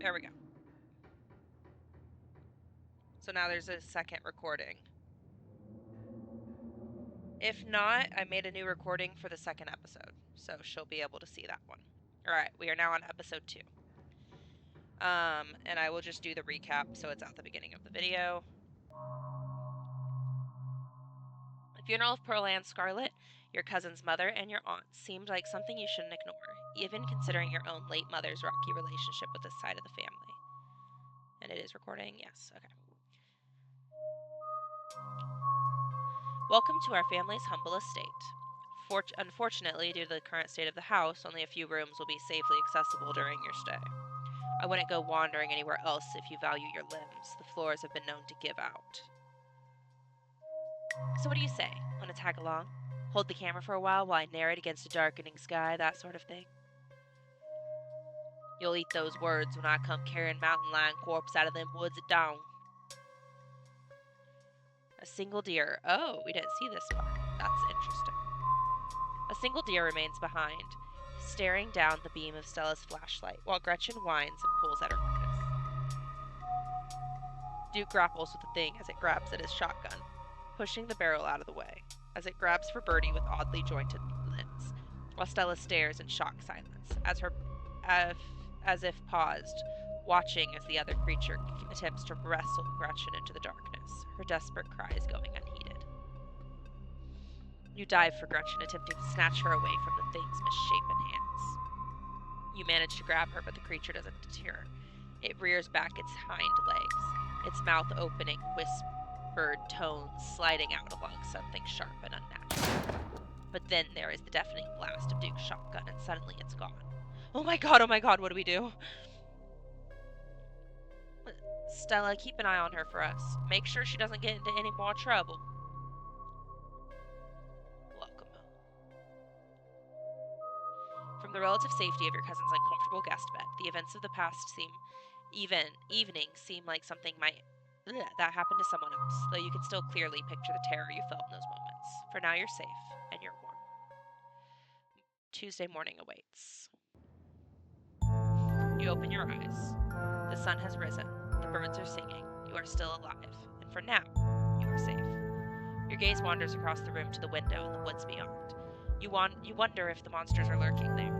There we go. So now there's a second recording. If not, I made a new recording for the second episode, so she'll be able to see that one. Alright, we are now on episode 2. And I will just do the recap so it's at the beginning of the video. The funeral of Pearl Ann Scarlet, your cousin's mother, and your aunt seemed like something you shouldn't ignore, even considering your own late mother's rocky relationship with this side of the family. And it is recording? Yes, okay. Welcome to our family's humble estate. Unfortunately, due to the current state of the house, only a few rooms will be safely accessible during your stay. I wouldn't go wandering anywhere else if you value your limbs. The floors have been known to give out. So what do you say? Want to tag along? Hold the camera for a while I narrate against a darkening sky, that sort of thing? You'll eat those words when I come carrying mountain lion corpse out of them woods at dawn. A single deer. Oh, we didn't see this part. That's interesting. A single deer remains behind, staring down the beam of Stella's flashlight, while Gretchen whines and pulls at her harness. Duke grapples with the thing as it grabs at his shotgun, pushing the barrel out of the way, as it grabs for Birdie with oddly jointed limbs, while Stella stares in shocked silence, as if paused, watching as the other creature attempts to wrestle Gretchen into the darkness, her desperate cries going unheeded. You dive for Gretchen, attempting to snatch her away from the thing's misshapen hands. You manage to grab her, but the creature doesn't deter. It rears back its hind legs, its mouth opening, whispered tones sliding out along something sharp and unnatural. But then there is the deafening blast of Duke's shotgun, and suddenly it's gone. Oh my god, what do we do? Stella, keep an eye on her for us. Make sure she doesn't get into any more trouble. Welcome home. From the relative safety of your cousin's uncomfortable guest bed, the events of the past evening seem like something that happened to someone else, though you can still clearly picture the terror you felt in those moments. For now, you're safe, and you're warm. Tuesday morning awaits. You open your eyes. The sun has risen. The birds are singing. You are still alive. And for now, you are safe. Your gaze wanders across the room to the window and the woods beyond. You wonder if the monsters are lurking there,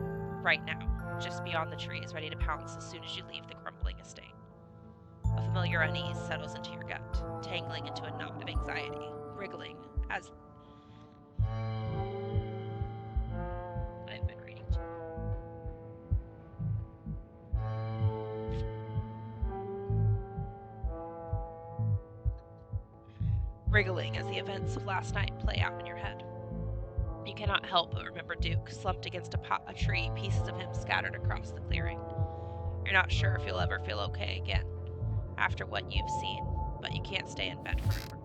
right now, just beyond the trees, ready to pounce as soon as you leave the crumbling estate. A familiar unease settles into your gut, tangling into a knot of anxiety, wriggling as... I've been reading too. Wriggling as the events of last night play out in your head. You cannot help but remember Duke, slumped against a tree, pieces of him scattered across the clearing. You're not sure if you'll ever feel okay again, after what you've seen, but you can't stay in bed forever.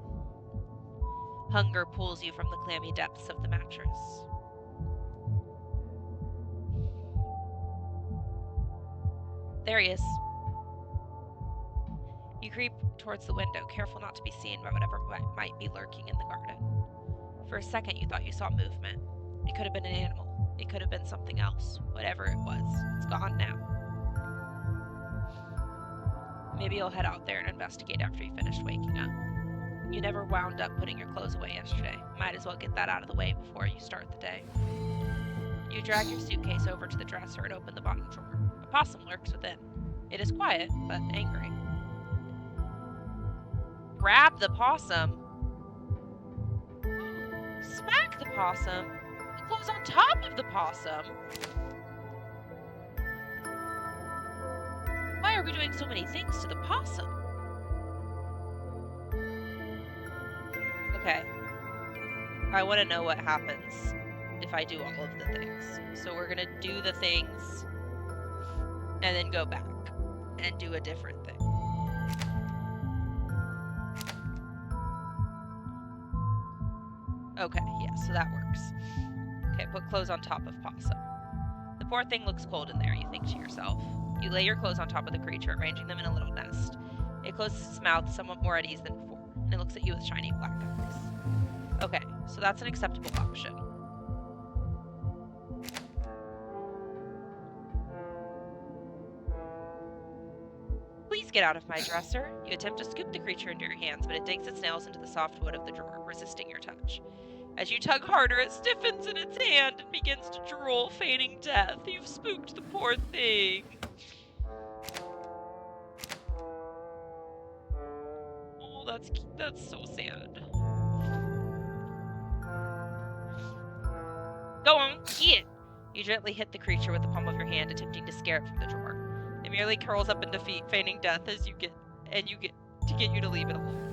Hunger pulls you from the clammy depths of the mattress. There he is. You creep towards the window, careful not to be seen by whatever might be lurking in the garden. For a second, you thought you saw movement. It could have been an animal. It could have been something else. Whatever it was, it's gone now. Maybe you'll head out there and investigate after you finish waking up. You never wound up putting your clothes away yesterday. Might as well get that out of the way before you start the day. You drag your suitcase over to the dresser and open the bottom drawer. A possum lurks within. It is quiet, but angry. Grab the possum. Smack the possum. The clothes on top of the possum. Why are we doing so many things to the possum? Okay. I want to know what happens if I do all of the things. So we're going to do the things and then go back and do a different thing. Okay, yeah, so that works. Okay, put clothes on top of possum. The poor thing looks cold in there, you think to yourself. You lay your clothes on top of the creature, arranging them in a little nest. It closes its mouth somewhat more at ease than before, and it looks at you with shiny black eyes. Okay, so that's an acceptable option. Reese, get out of my dresser. You attempt to scoop the creature into your hands, but it digs its nails into the soft wood of the drawer, resisting your touch. As you tug harder, it stiffens in its hand and begins to drool, feigning death. You've spooked the poor thing. Oh, that's so sad. Go on, eat it! You gently hit the creature with the palm of your hand, attempting to scare it from the drawer. It merely curls up in defeat, feigning death as you get you to leave it alone.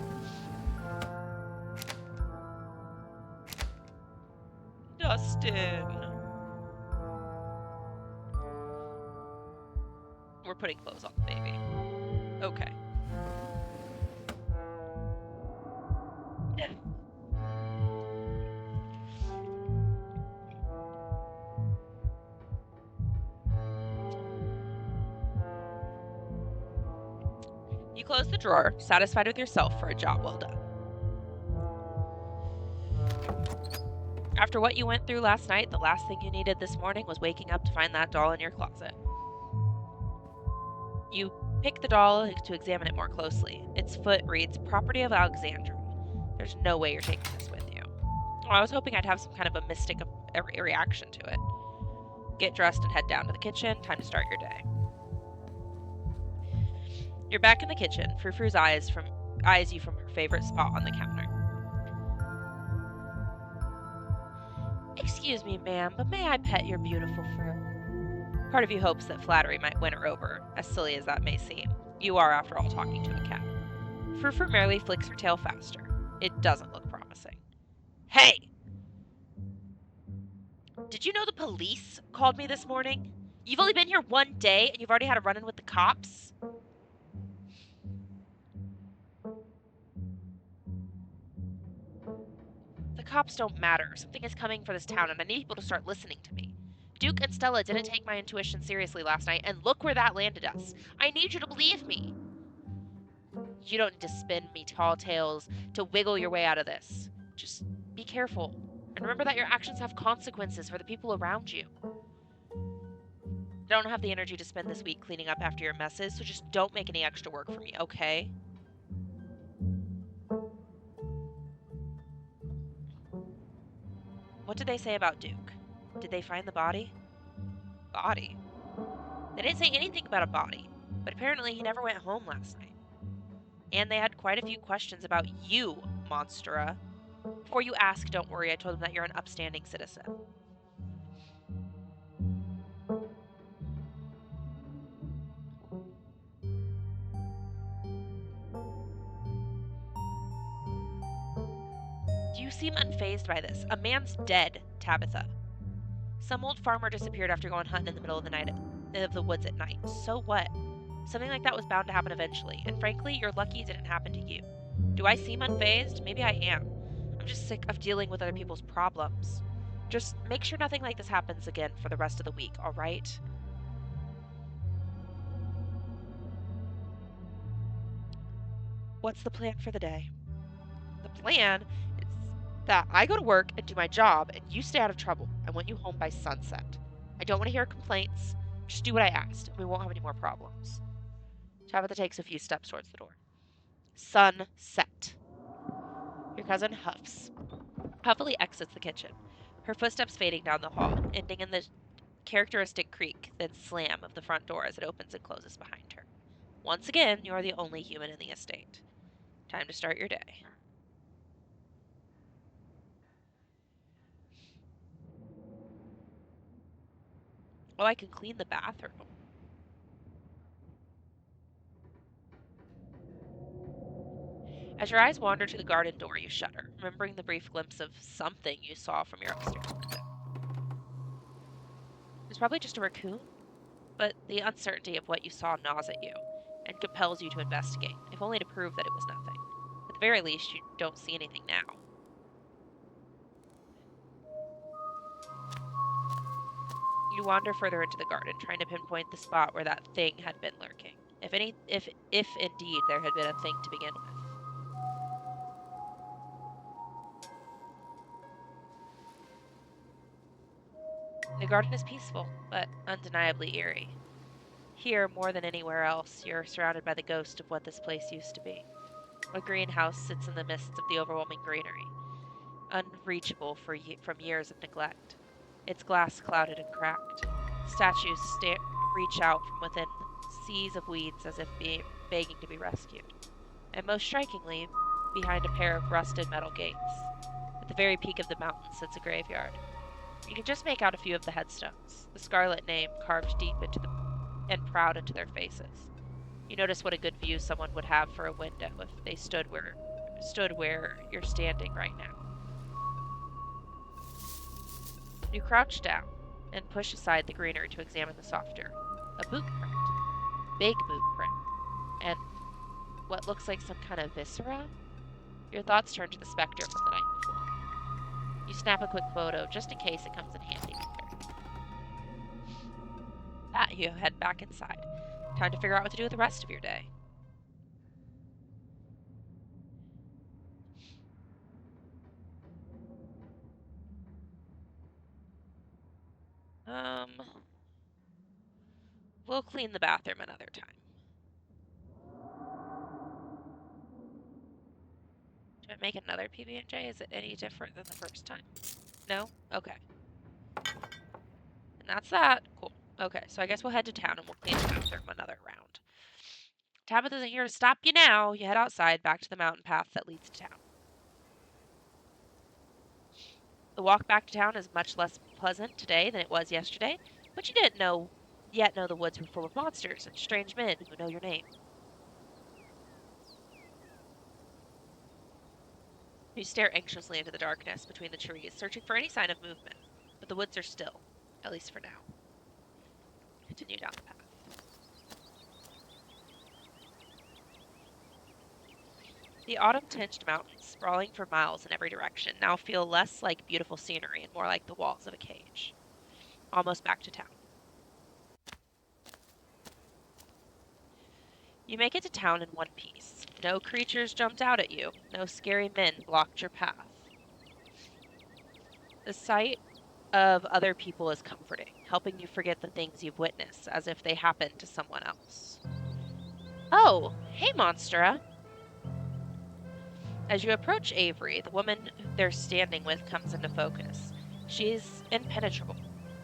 Dustin. We're putting clothes on the baby. Okay. You close the drawer, satisfied with yourself for a job well done. After what you went through last night, the last thing you needed this morning was waking up to find that doll in your closet. You pick the doll to examine it more closely. Its foot reads, "Property of Alexandra." There's no way you're taking this with you. Well, I was hoping I'd have some kind of a mystic reaction to it. Get dressed and head down to the kitchen. Time to start your day. You're back in the kitchen. Frou-Frou's eyes you from her favorite spot on the counter. "Excuse me, ma'am, but may I pet your beautiful fur?" Part of you hopes that flattery might win her over, as silly as that may seem. You are, after all, talking to a cat. Frou-Frou merely flicks her tail faster. It doesn't look promising. "Hey! Did you know the police called me this morning? You've only been here one day and you've already had a run-in with the cops?" "The cops don't matter. Something is coming for this town and I need people to start listening to me. Duke and Stella didn't take my intuition seriously last night, and look where that landed us. I need you to believe me. You don't need to spin me tall tales to wiggle your way out of this. Just be careful, and remember that your actions have consequences for the people around you. I don't have the energy to spend this week cleaning up after your messes, so just don't make any extra work for me, okay?" "What did they say about Duke? Did they find the body?" "Body? They didn't say anything about a body, but apparently he never went home last night. And they had quite a few questions about you, Monstera. Before you ask, don't worry, I told them that you're an upstanding citizen." "You seem unfazed by this. A man's dead, Tabitha. Some old farmer disappeared after going hunting in the middle of the night of the woods at night. So what? Something like that was bound to happen eventually, and frankly, you're lucky it didn't happen to you. Do I seem unfazed? Maybe I am. I'm just sick of dealing with other people's problems. Just make sure nothing like this happens again for the rest of the week, all right?" "What's the plan for the day?" "The plan is that I go to work and do my job, and you stay out of trouble. I want you home by sunset. I don't want to hear complaints. Just do what I asked, and we won't have any more problems." Tabitha takes a few steps towards the door. "Sunset." Your cousin huffily exits the kitchen, her footsteps fading down the hall, ending in the characteristic creak, then slam of the front door as it opens and closes behind her. Once again, you are the only human in the estate. Time to start your day. Oh, I can clean the bathroom. As your eyes wander to the garden door, you shudder, remembering the brief glimpse of something you saw from your upstairs window. It was probably just a raccoon, but the uncertainty of what you saw gnaws at you and compels you to investigate, if only to prove that it was nothing. At the very least, you don't see anything now. You wander further into the garden, trying to pinpoint the spot where that thing had been lurking. If indeed there had been a thing to begin with. The garden is peaceful, but undeniably eerie. Here, more than anywhere else, you're surrounded by the ghost of what this place used to be. A greenhouse sits in the midst of the overwhelming greenery, unreachable from years of neglect. Its glass clouded and cracked. Statues reach out from within seas of weeds as if begging to be rescued. And most strikingly, behind a pair of rusted metal gates. At the very peak of the mountain sits a graveyard. You can just make out a few of the headstones, the scarlet name carved deep and proud into their faces. You notice what a good view someone would have for a window if they stood where you're standing right now. You crouch down and push aside the greenery to examine the softer. A boot print. Big boot print. And what looks like some kind of viscera? Your thoughts turn to the specter from the night before. You snap a quick photo just in case it comes in handy later. You head back inside. Time to figure out what to do with the rest of your day. We'll clean the bathroom another time. Do I make another PB&J? Is it any different than the first time? No? Okay. And that's that. Cool. Okay, so I guess we'll head to town and we'll clean the bathroom another round. Tabitha isn't here to stop you now. You head outside, back to the mountain path that leads to town. The walk back to town is much less pleasant today than it was yesterday, but you didn't yet know the woods were full of monsters and strange men who know your name. You stare anxiously into the darkness between the trees, searching for any sign of movement, but the woods are still, at least for now. Continue down the path. The autumn-tinged mountains, sprawling for miles in every direction, now feel less like beautiful scenery and more like the walls of a cage. Almost back to town. You make it to town in one piece. No creatures jumped out at you. No scary men blocked your path. The sight of other people is comforting, helping you forget the things you've witnessed as if they happened to someone else. Oh, hey, Monstera. As you approach Avery, the woman they're standing with comes into focus. She's impenetrable,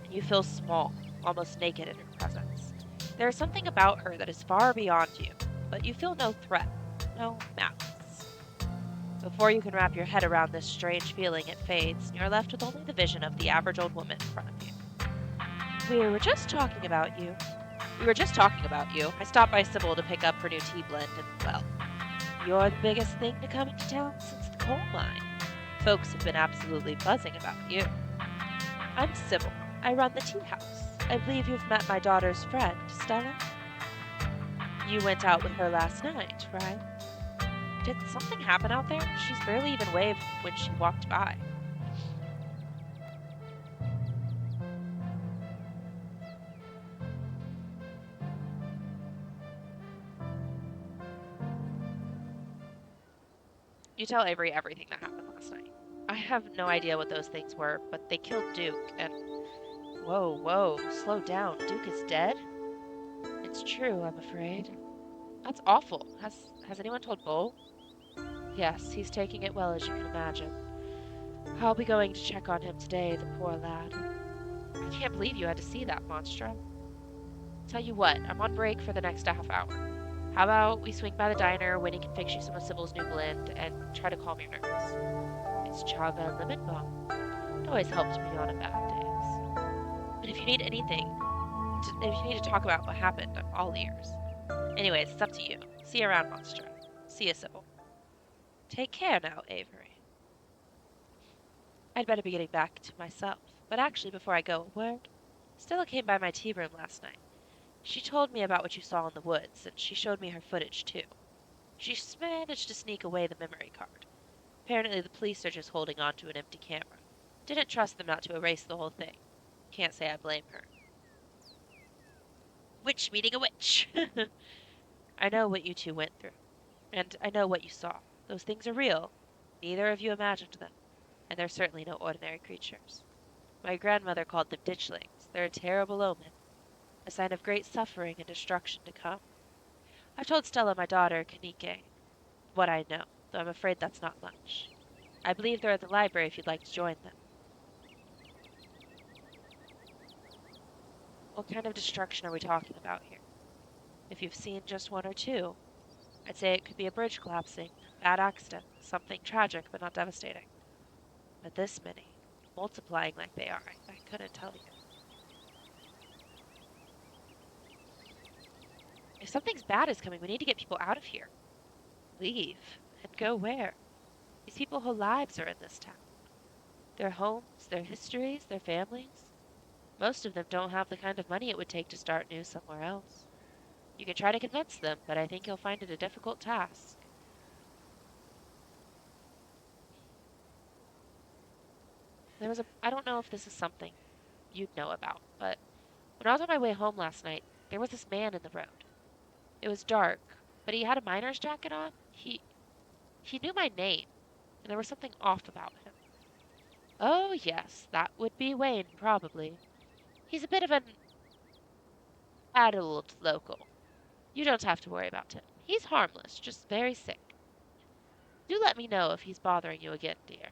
and you feel small, almost naked in her presence. There is something about her that is far beyond you, but you feel no threat, no malice. Before you can wrap your head around this strange feeling, it fades, and you're left with only the vision of the average old woman in front of you. We were just talking about you. I stopped by Sybil to pick up her new tea blend, and, well, you're the biggest thing to come into town since the coal mine. Folks have been absolutely buzzing about you. I'm Sybil. I run the tea house. I believe you've met my daughter's friend, Stella. You went out with her last night, right? Did something happen out there? She's barely even waved when she walked by. You tell Avery everything that happened last night. I have no idea what those things were, but they killed Duke, and... Whoa, slow down. Duke is dead? It's true, I'm afraid. That's awful. Has anyone told Bo? Yes, he's taking it well, as you can imagine. I'll be going to check on him today, the poor lad. I can't believe you had to see that, Monstera. Tell you what, I'm on break for the next half hour. How about we swing by the diner, Winnie can fix you some of Sybil's new blend, and try to calm your nerves. It's chaga and lemon balm. It always helps me on a bad days. But if you need to talk about what happened, I'm all ears. Anyways, it's up to you. See you around, Monstera. See you, Sybil. Take care now, Avery. I'd better be getting back to myself, but actually, before I go, a word. Stella came by my tea room last night. She told me about what you saw in the woods, and she showed me her footage, too. She managed to sneak away the memory card. Apparently, the police are just holding on to an empty camera. Didn't trust them not to erase the whole thing. Can't say I blame her. Witch meeting a witch! I know what you two went through, and I know what you saw. Those things are real. Neither of you imagined them, and they're certainly no ordinary creatures. My grandmother called them ditchlings. They're a terrible omen. a sign of great suffering and destruction to come. I've told Stella, my daughter, Kanike, what I know, though I'm afraid that's not much. I believe they're at the library if you'd like to join them. What kind of destruction are we talking about here? If you've seen just one or two, I'd say it could be a bridge collapsing, bad accident, something tragic but not devastating. But this many, multiplying like they are, I couldn't tell you. If something's bad is coming, we need to get people out of here. Leave. And go where? These people's whole lives are in this town. Their homes, their histories, their families. Most of them don't have the kind of money it would take to start new somewhere else. You can try to convince them, but I think you'll find it a difficult task. I don't know if this is something you'd know about, but when I was on my way home last night, there was this man in the road. It was dark, but he had a miner's jacket on. He knew my name, and there was something off about him. Oh, yes, that would be Wayne, probably. He's a bit of an addled local. You don't have to worry about him. He's harmless, just very sick. Do let me know if he's bothering you again, dear.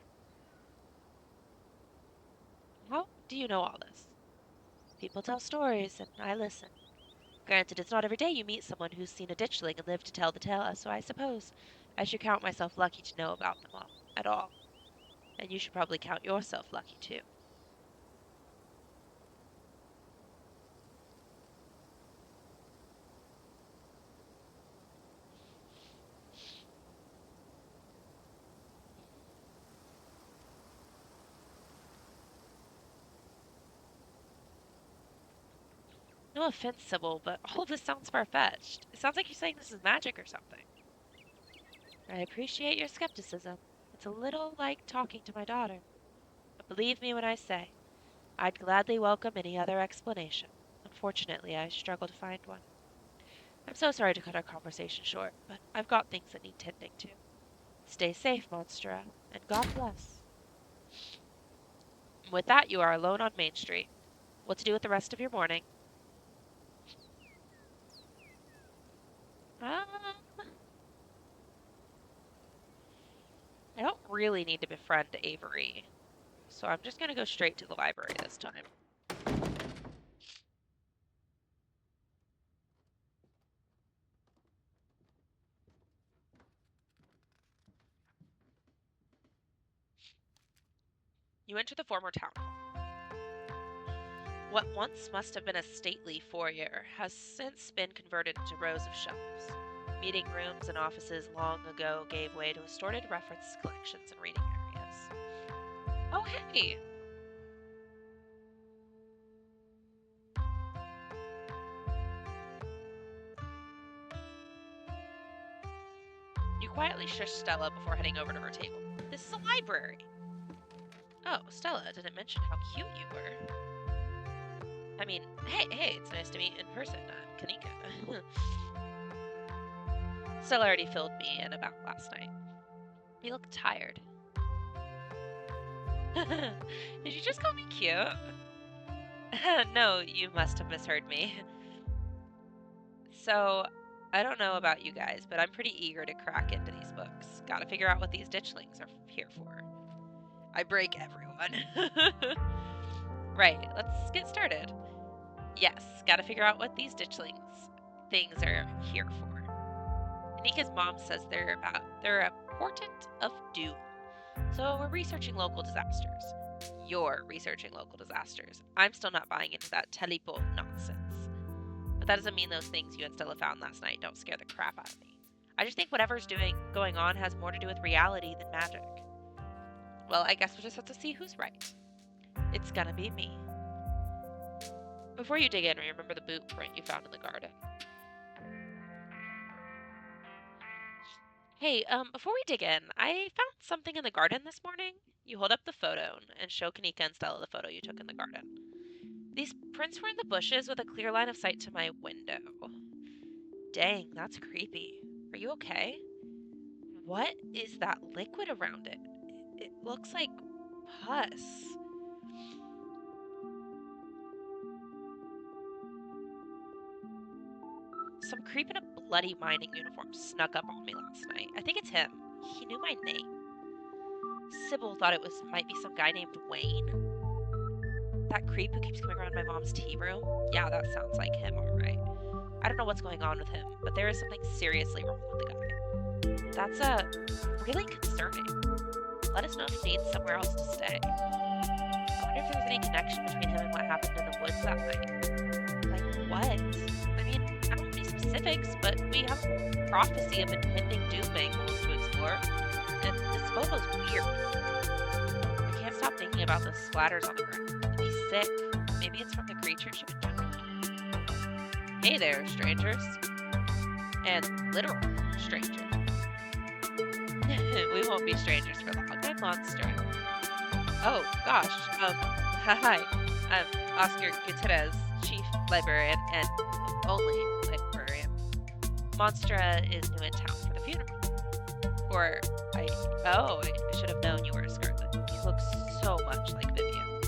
How do you know all this? People tell stories, and I listen. Granted, it's not every day you meet someone who's seen a ditchling and lived to tell the tale, so I suppose I should count myself lucky to know about them all, at all. And you should probably count yourself lucky, too. No offense, Sybil, but all of this sounds far-fetched. It sounds like you're saying this is magic or something. I appreciate your skepticism. It's a little like talking to my daughter. But believe me when I say, I'd gladly welcome any other explanation. Unfortunately, I struggle to find one. I'm so sorry to cut our conversation short, but I've got things that need tending to. Stay safe, Monstera, and God bless. With that, you are alone on Main Street. What to do with the rest of your morning? Um, I don't really need to befriend Avery, so I'm just gonna go straight to the library this time. You enter the former town hall. What once must have been a stately foyer has since been converted into rows of shelves. Meeting rooms and offices long ago gave way to assorted reference collections and reading areas. Oh, hey! You quietly shush Stella before heading over to her table. This is a library. Oh, Stella didn't mention how cute you were. I mean, hey, it's nice to meet in person, Kanika. Stella already filled me in about last night. You look tired. Did you just call me cute? No, you must have misheard me. So, I don't know about you guys, but I'm pretty eager to crack into these books. Gotta figure out what these ditchlings are here for. I break everyone. Right, let's get started. Yes, gotta figure out what these ditchlings things are here for. Anika's mom says they're a portent of doom. So we're researching local disasters. You're researching local disasters. I'm still not buying into that teleport nonsense. But that doesn't mean those things you and Stella found last night don't scare the crap out of me. I just think whatever's going on has more to do with reality than magic. Well, I guess we'll just have to see who's right. It's gonna be me. Before you dig in, remember the boot print you found in the garden. Hey, before we dig in, I found something in the garden this morning. You hold up the photo and show Kanika and Stella the photo you took in the garden. These prints were in the bushes with a clear line of sight to my window. Dang, that's creepy. Are you okay? What is that liquid around it? It looks like pus. Some creep in a bloody mining uniform snuck up on me last night. I think it's him. He knew my name. Sybil thought it might be some guy named Wayne. That creep who keeps coming around my mom's tea room? Yeah, that sounds like him, alright. I don't know what's going on with him, but there is something seriously wrong with the guy. That's, really concerning. Let us know if he needs somewhere else to stay. I wonder if there's any connection between him and what happened in the woods that night. Like what? I mean, I don't want any specifics, but we have a prophecy of impending doom angles to explore, and this photo's weird. I can't stop thinking about the splatters on the ground. I'd be sick. Maybe it's from the creatures you've encountered. Hey there, strangers. And literal strangers. We won't be strangers for long. I'm Monstera. Oh, gosh. Hi. I'm Oscar Gutierrez, Chief Librarian and only librarian. Monstera is new in town for the funeral. I should have known you were a Scarlet. You look so much like Vivian.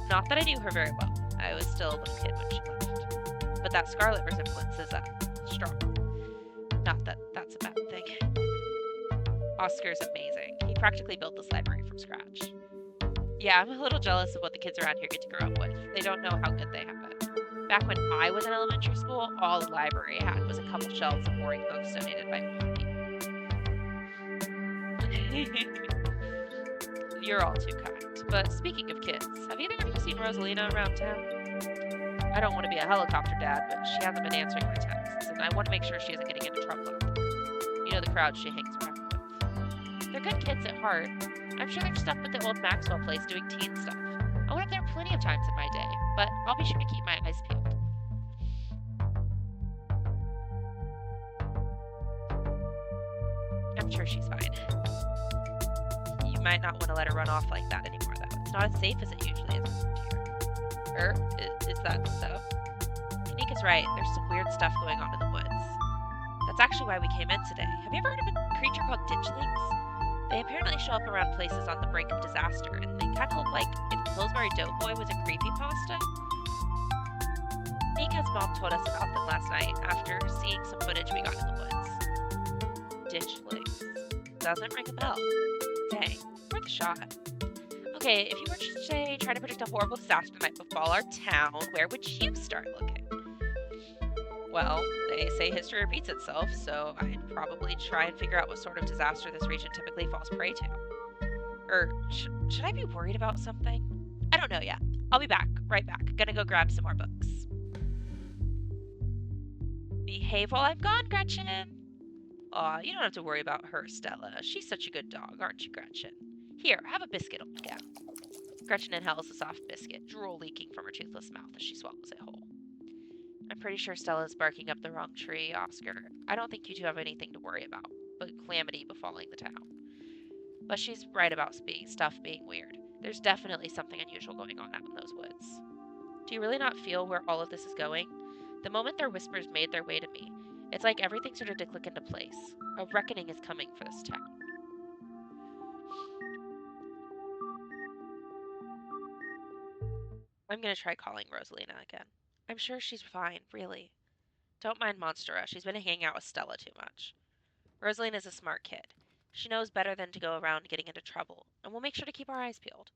Not that I knew her very well. I was still a little kid when she left. But that Scarlet resemblance is strong. Not that that's a bad thing. Oscar's amazing. He practically built this library from scratch. Yeah, I'm a little jealous of what the kids around here get to grow up with. They don't know how good they have it. Back when I was in elementary school, all the library had was a couple shelves of boring books donated by people. You're all too kind. But speaking of kids, have either of you seen Rosalina around town? I don't want to be a helicopter dad, but she hasn't been answering my texts, and I want to make sure she isn't getting into trouble out there. You know the crowd she hangs around with. They're good kids at heart. I'm sure they're stuck with the old Maxwell place doing teen stuff. I went up there plenty of times in my day, but I'll be sure to keep my eyes peeled. I'm sure she's fine. You might not want to let her run off like that anymore, though. It's not as safe as it usually is around here. Is that so? Kanika's right. There's some weird stuff going on in the woods. That's actually why we came in today. Have you ever heard of a creature called ditchlings? They apparently show up around places on the brink of disaster, and they kind of look like if Pillsbury Doughboy was a creepypasta. Nika's mom told us about them last night after seeing some footage we got in the woods. Ditchlings. Doesn't ring a bell. Dang, worth a shot. Okay, if you were, say, trying to predict a horrible disaster that might befall our town, where would you start looking? Well, they say history repeats itself, so I'd probably try and figure out what sort of disaster this region typically falls prey to. Should I be worried about something? I don't know yet. I'll be back, right back. Gonna go grab some more books. Behave while I'm gone, Gretchen! Aw, you don't have to worry about her, Stella. She's such a good dog, aren't you, Gretchen? Here, have a biscuit, old gal. Gretchen inhales a soft biscuit, drool leaking from her toothless mouth as she swallows it whole. I'm pretty sure Stella's barking up the wrong tree, Oscar. I don't think you two have anything to worry about, but calamity befalling the town. But she's right about stuff being weird. There's definitely something unusual going on out in those woods. Do you really not feel where all of this is going? The moment their whispers made their way to me, it's like everything started to click into place. A reckoning is coming for this town. I'm gonna try calling Rosalina again. I'm sure she's fine, really. Don't mind Monstera. She's been hanging out with Stella too much. Rosalina's a smart kid. She knows better than to go around getting into trouble, and we'll make sure to keep our eyes peeled.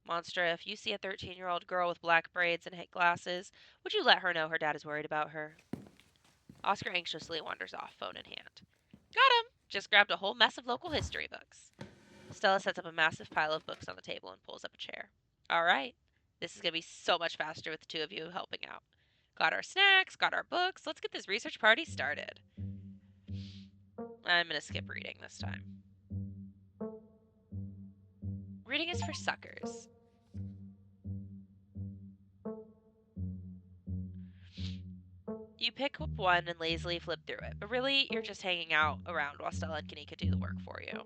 Monstera, if you see a 13-year-old girl with black braids and glasses, would you let her know her dad is worried about her? Oscar anxiously wanders off, phone in hand. Got him! Just grabbed a whole mess of local history books. Stella sets up a massive pile of books on the table and pulls up a chair. All right. This is going to be so much faster with the two of you helping out. Got our snacks, got our books. Let's get this research party started. I'm going to skip reading this time. Reading is for suckers. You pick up one and lazily flip through it, but really, you're just hanging out around while Stella and Kanika do the work for you.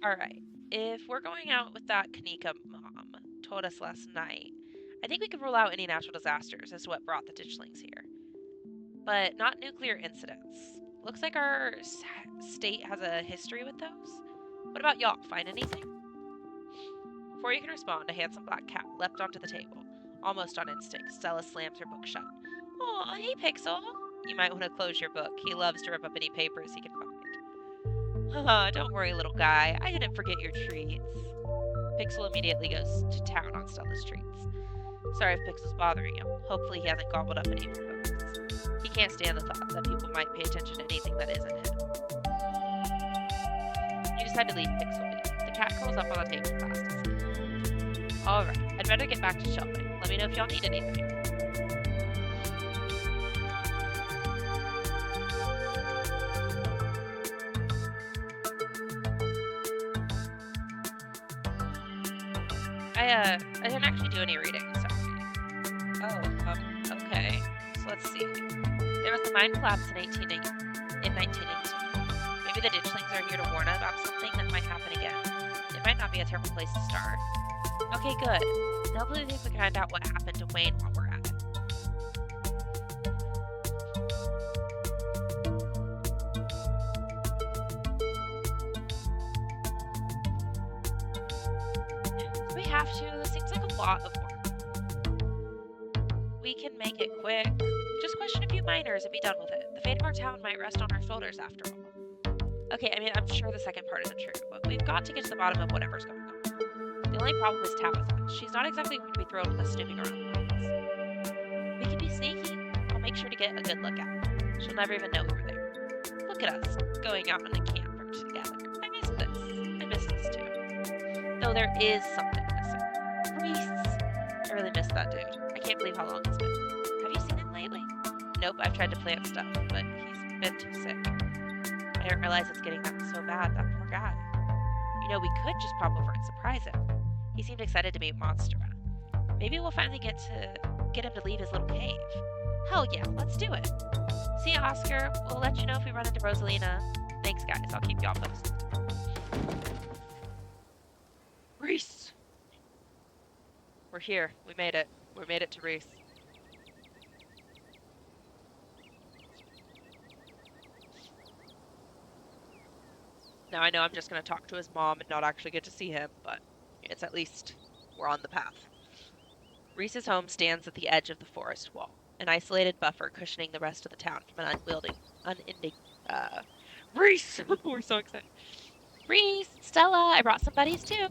Alright, if we're going out with that Kanika mom told us last night, I think we can rule out any natural disasters as to what brought the ditchlings here. But not nuclear incidents. Looks like our state has a history with those. What about y'all? Find anything? Before you can respond, a handsome black cat leapt onto the table. Almost on instinct, Stella slams her book shut. Oh, hey, Pixel. You might want to close your book. He loves to rip up any papers he can find. Don't worry, little guy. I didn't forget your treats. Pixel immediately goes to town on Stella's treats. Sorry if Pixel's bothering you. Hopefully he hasn't gobbled up any of your books. He can't stand the thought that people might pay attention to anything that isn't him. You decide to leave Pixel be. The cat curls up on the table fast asleep. Alright, I'd better get back to shelving. Let me know if y'all need anything. I didn't actually do any reading, sorry. Oh, okay. So let's see. There was the mine collapse in 1982. Maybe the ditchlings are here to warn us about something that might happen again. It might not be a terrible place to start. Okay, good. Hopefully we can find out what happened to Wayne while we're at it. Do we have to? This seems like a lot of work. We can make it quick. Just question a few miners and be done with it. The fate of our town might rest on our shoulders after all. Okay, I mean, I'm sure the second part isn't true, but we've got to get to the bottom of whatever's going on. The only problem is Tabitha. She's not exactly going to be thrilled with us snooping around the place. We can be sneaky. I'll make sure to get a good look at her. She'll never even know we were there. Look at us, going out on a camper together. I missed this. I missed this too. Though there is something missing. Reese! I really missed that dude. I can't believe how long it's been. Have you seen him lately? Nope, I've tried to plant stuff, but he's been too sick. I didn't realize it's getting that so bad, that poor guy. You know, we could just pop over and surprise him. He seemed excited to meet Monstera. Maybe we'll finally get him to leave his little cave. Hell yeah, let's do it. See ya, Oscar. We'll let you know if we run into Rosalina. Thanks, guys. I'll keep y'all posted. Reese! We're here. We made it. We made it to Reese. Now, I know I'm just going to talk to his mom and not actually get to see him, but it's at least we're on the path. Reese's home stands at the edge of the forest wall, an isolated buffer cushioning the rest of the town from an unending, Reese! We're so excited. Reese! Stella! I brought some buddies too!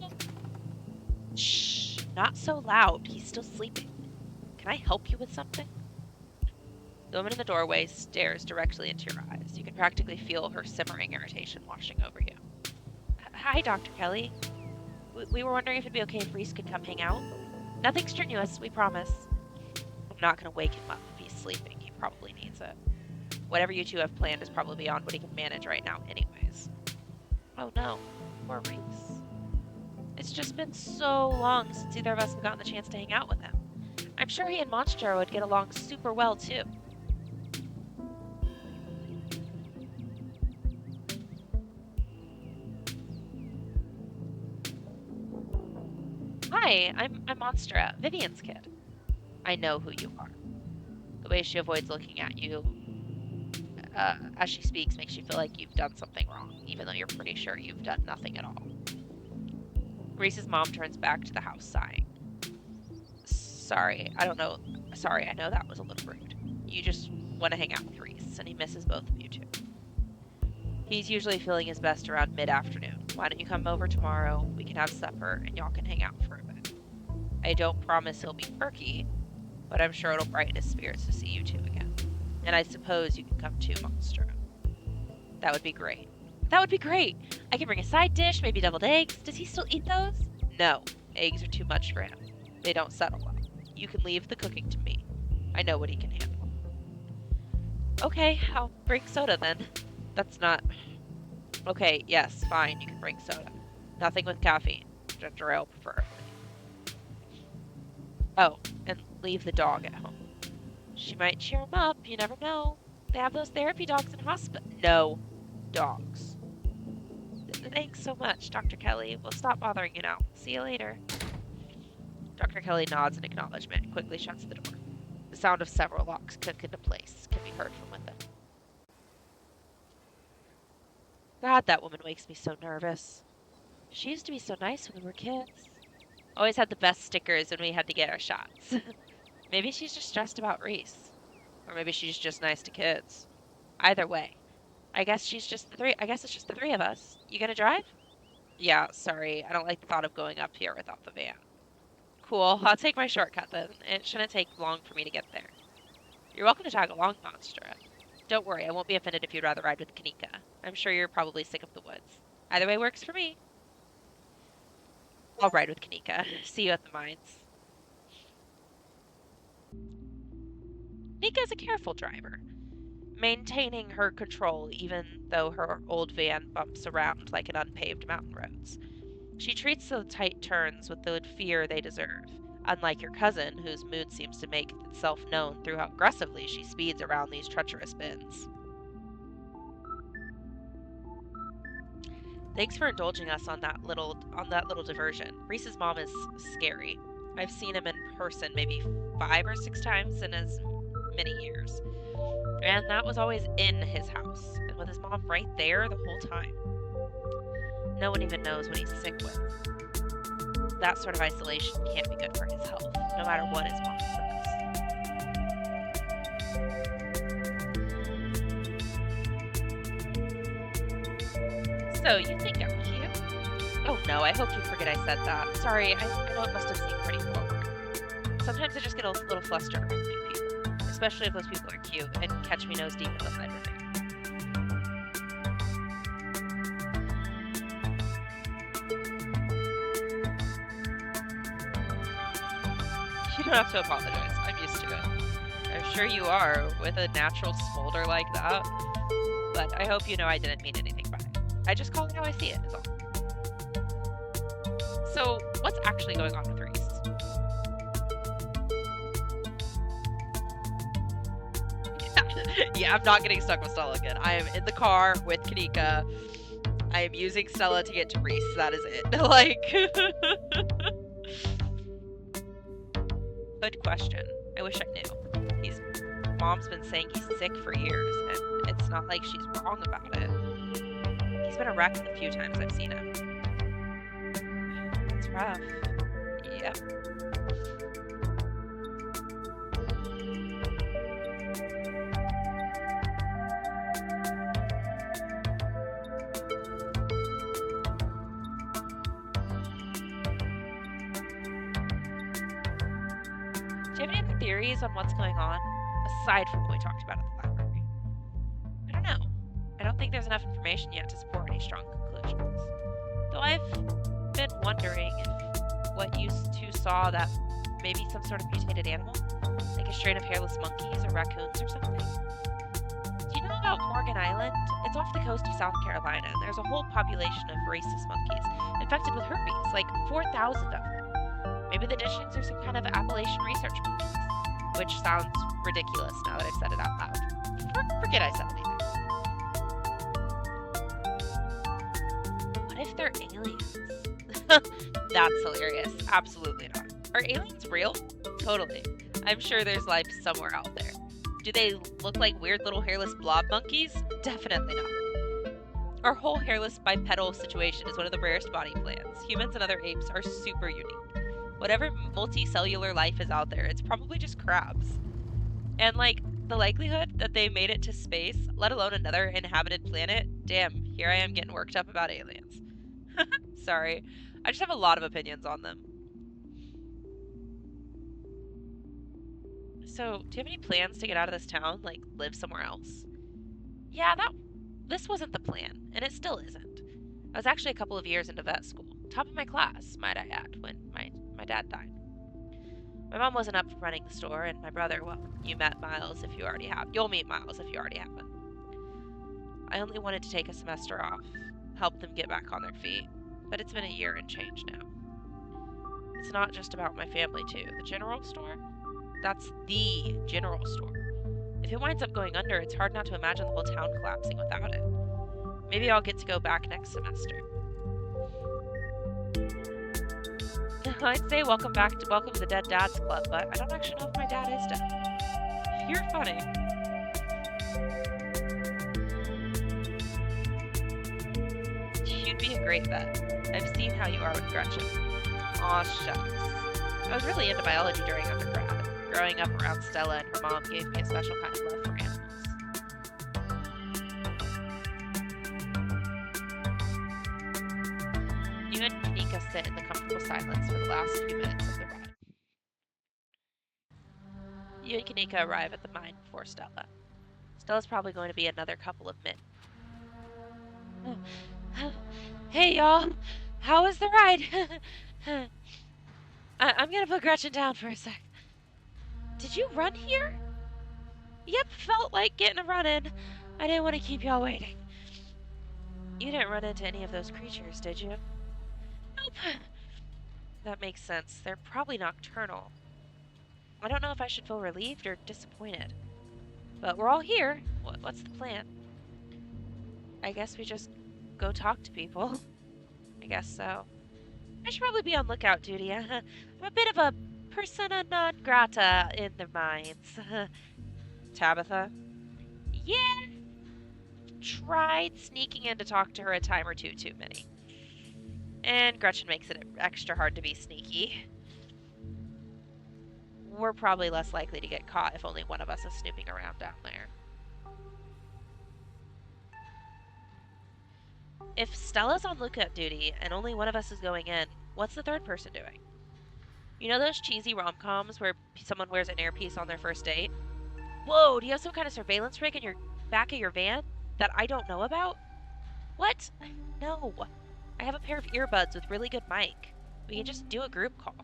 Shh! Not so loud. He's still sleeping. Can I help you with something? The woman in the doorway stares directly into your eyes. You can practically feel her simmering irritation washing over you. Hi, Dr. Kelly. We were wondering if it'd be okay if Reese could come hang out. Nothing strenuous, we promise. I'm not going to wake him up if he's sleeping. He probably needs it. Whatever you two have planned is probably beyond what he can manage right now anyways. Oh no, poor Reese. It's just been so long since either of us have gotten the chance to hang out with him. I'm sure he and Monstera would get along super well too. Hi, I'm Monstera, Vivian's kid. I know who you are. The way she avoids looking at you as she speaks makes you feel like you've done something wrong, even though you're pretty sure you've done nothing at all. Reese's mom turns back to the house, sighing. Sorry, I know that was a little rude. You just want to hang out with Reese, and he misses both of you two. He's usually feeling his best around mid-afternoon. Why don't you come over tomorrow? We can have supper, and y'all can hang out for a bit. I don't promise he'll be perky, but I'm sure it'll brighten his spirits to see you two again. And I suppose you can come too, Monstera. That would be great. That would be great! I can bring a side dish, maybe deviled eggs. Does he still eat those? No, eggs are too much for him. They don't settle well. You can leave the cooking to me. I know what he can handle. Okay, I'll bring soda then. That's not... Okay, yes, fine, you can bring soda. Nothing with caffeine. Ginger ale preferably. Oh, and leave the dog at home. She might cheer him up, you never know. They have those therapy dogs in hospital. No dogs. Thanks so much, Dr. Kelly. We'll stop bothering you now. See you later. Dr. Kelly nods in acknowledgement and quickly shuts the door. The sound of several locks click into place can be heard from within. God, that woman makes me so nervous. She used to be so nice when we were kids. Always had the best stickers when we had to get our shots. Maybe she's just stressed about Reese. Or maybe she's just nice to kids. Either way, I guess it's just the three of us. You gonna drive? Yeah, sorry. I don't like the thought of going up here without the van. Cool. I'll take my shortcut then. It shouldn't take long for me to get there. You're welcome to tag along, Monstera. Don't worry, I won't be offended if you'd rather ride with Kanika. I'm sure you're probably sick of the woods. Either way works for me. I'll ride with Kanika. See you at the mines. Nika's a careful driver, maintaining her control even though her old van bumps around like an unpaved mountain roads. She treats the tight turns with the fear they deserve, unlike your cousin, whose mood seems to make itself known through how aggressively she speeds around these treacherous bends. Thanks for indulging us on that little diversion. Reese's mom is scary. I've seen him in person maybe 5 or 6 times in as many years. And that was always in his house, and with his mom right there the whole time. No one even knows what he's sick with. That sort of isolation can't be good for his health, no matter what his mom says. So, you think I'm cute? Oh no, I hope you forget I said that. Sorry, I know it must have seemed pretty forward. Sometimes I just get a little flustered around new people, especially if those people are cute and catch me nose deep in the cyber thing. You don't have to apologize. I'm used to it. I'm sure you are, with a natural smolder like that. But I hope you know I didn't mean anything by it. I just call it how I see it, is all. So, what's actually going on with Reese? Yeah, I'm not getting stuck with Stella again. I am in the car with Kanika. I am using Stella to get to Reese. That is it. Good question. I wish I knew. Mom's been saying he's sick for years, and it's not like she's wrong about it. He's been a wreck the few times I've seen him. It's rough. Yep. Do you have any other theories on what's going on, aside from what we talked about at the library? I don't know. I don't think there's enough information yet to support any strong conclusions. Though I've been wondering if what you two saw, that maybe some sort of mutated animal? Like a strain of hairless monkeys or raccoons or something? Do you know about Morgan Island? It's off the coast of South Carolina, and there's a whole population of rhesus monkeys infected with herpes, like 4,000 of them. Maybe the Dishings are some kind of Appalachian research monkeys, which sounds ridiculous now that I've said it out loud. Forget I said anything. What if they're aliens? That's hilarious. Absolutely not. Are aliens real? Totally. I'm sure there's life somewhere out there. Do they look like weird little hairless blob monkeys? Definitely not. Our whole hairless bipedal situation is one of the rarest body plans. Humans and other apes are super unique. Whatever multicellular life is out there, it's probably just crabs. And like, the likelihood that they made it to space, let alone another inhabited planet, damn, here I am getting worked up about aliens. Sorry, I just have a lot of opinions on them. So, do you have any plans to get out of this town, like live somewhere else? Yeah, this wasn't the plan, and it still isn't. I was actually a couple of years into vet school, top of my class, might I add, when my dad died. My mom wasn't up for running the store, and my brother, well, you'll meet Miles if you already haven't. I only wanted to take a semester off, help them get back on their feet, but it's been a year and change now. It's not just about my family, too. The general store? That's the general store. If it winds up going under, it's hard not to imagine the whole town collapsing without it. Maybe I'll get to go back next semester. I'd say welcome to the Dead Dads Club, but I don't actually know if my dad is dead. You're funny. You'd be a great vet. I've seen how you are with Gretchen. Aw, shucks. I was really into biology during undergrad. Growing up around Stella and her mom gave me a special kind of love for animals. You and Kanika sit in the comfortable silence for the last few minutes of the ride. You and Kanika arrive at the mine before Stella. Stella's probably going to be another couple of minutes. Hey, y'all. How was the ride? I'm gonna put Gretchen down for a sec. Did you run here? Yep, felt like getting a run in. I didn't want to keep y'all waiting. You didn't run into any of those creatures, did you? Nope. That makes sense. They're probably nocturnal. I don't know if I should feel relieved or disappointed. But we're all here. What's the plan? I guess we just go talk to people. I guess so. I should probably be on lookout duty. I'm a bit of a persona non grata in the mines. Tabitha? Yeah. Tried sneaking in to talk to her a time or two too many. And Gretchen makes it extra hard to be sneaky. We're probably less likely to get caught if only one of us is snooping around down there. If Stella's on lookout duty and only one of us is going in, what's the third person doing? You know those cheesy rom-coms where someone wears an earpiece on their first date? Whoa, do you have some kind of surveillance rig in your back of your van that I don't know about? What? No. I have a pair of earbuds with really good mic. We can just do a group call.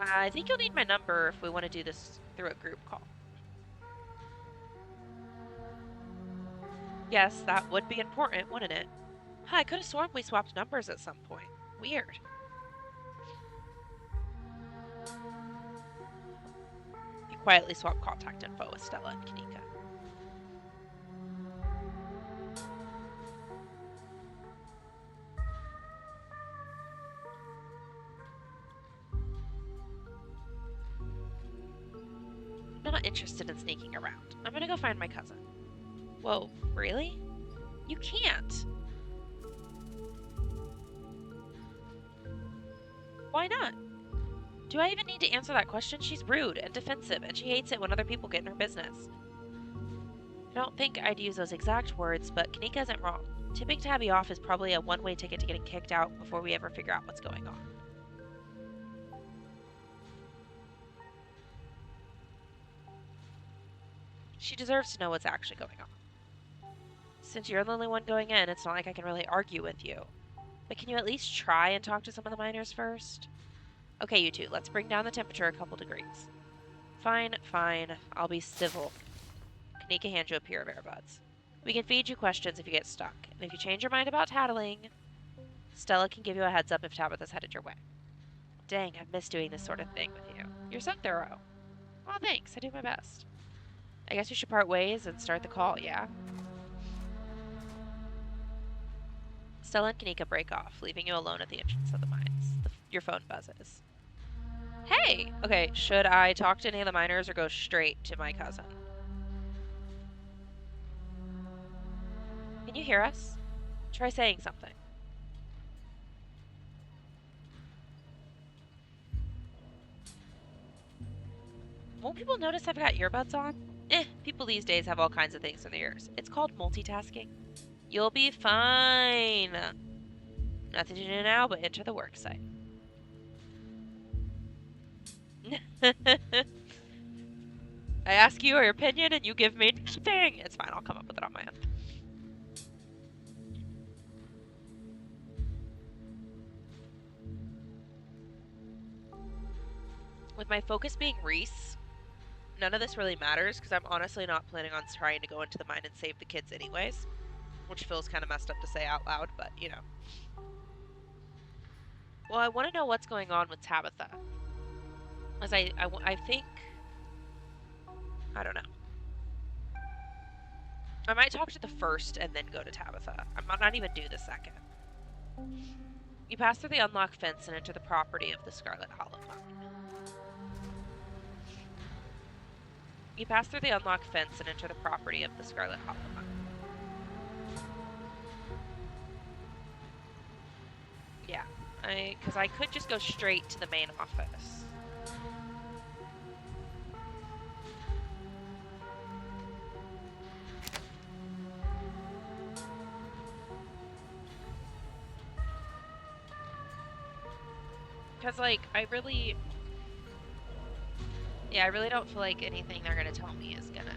I think you'll need my number if we want to do this through a group call. Yes, that would be important, wouldn't it? Huh, I could have sworn we swapped numbers at some point. Weird. You quietly swap contact info with Stella and Kanika. I'm not interested in sneaking around. I'm gonna go find my cousin. Whoa, really? You can't. Why not? Do I even need to answer that question? She's rude and defensive, and she hates it when other people get in her business. I don't think I'd use those exact words, but Kanika isn't wrong. Tipping Tabby off is probably a one-way ticket to getting kicked out before we ever figure out what's going on. She deserves to know what's actually going on. Since you're the only one going in, it's not like I can really argue with you. But can you at least try and talk to some of the miners first? Okay, you two, let's bring down the temperature a couple degrees. Fine, fine. I'll be civil. Kanika hands you a pair of earbuds. We can feed you questions if you get stuck. And if you change your mind about tattling, Stella can give you a heads up if Tabitha's headed your way. Dang, I miss doing this sort of thing with you. You're so thorough. Well, thanks. I do my best. I guess we should part ways and start the call, yeah? Stella and Kanika break off, leaving you alone at the entrance of the mines. Your phone buzzes. Hey! Okay, should I talk to any of the miners or go straight to my cousin? Can you hear us? Try saying something. Won't people notice I've got earbuds on? People these days have all kinds of things in their ears. It's called multitasking. You'll be fine. Nothing to do now but enter the work site. I ask you your opinion and you give me nothing. It's fine, I'll come up with it on my own. With my focus being Reese, none of this really matters because I'm honestly not planning on trying to go into the mine and save the kids anyways. Which feels kind of messed up to say out loud, but you know. Well, I want to know what's going on with Tabitha. As I think... I don't know. I might talk to the first and then go to Tabitha. I might not even do the second. You pass through the unlocked fence and enter the property of the Scarlet Hollow mine. You pass through the unlocked fence and enter the property of the Scarlet Hollow mine. Yeah, Because I could just go straight to the main office. Because, like, I really don't feel like anything they're gonna tell me is gonna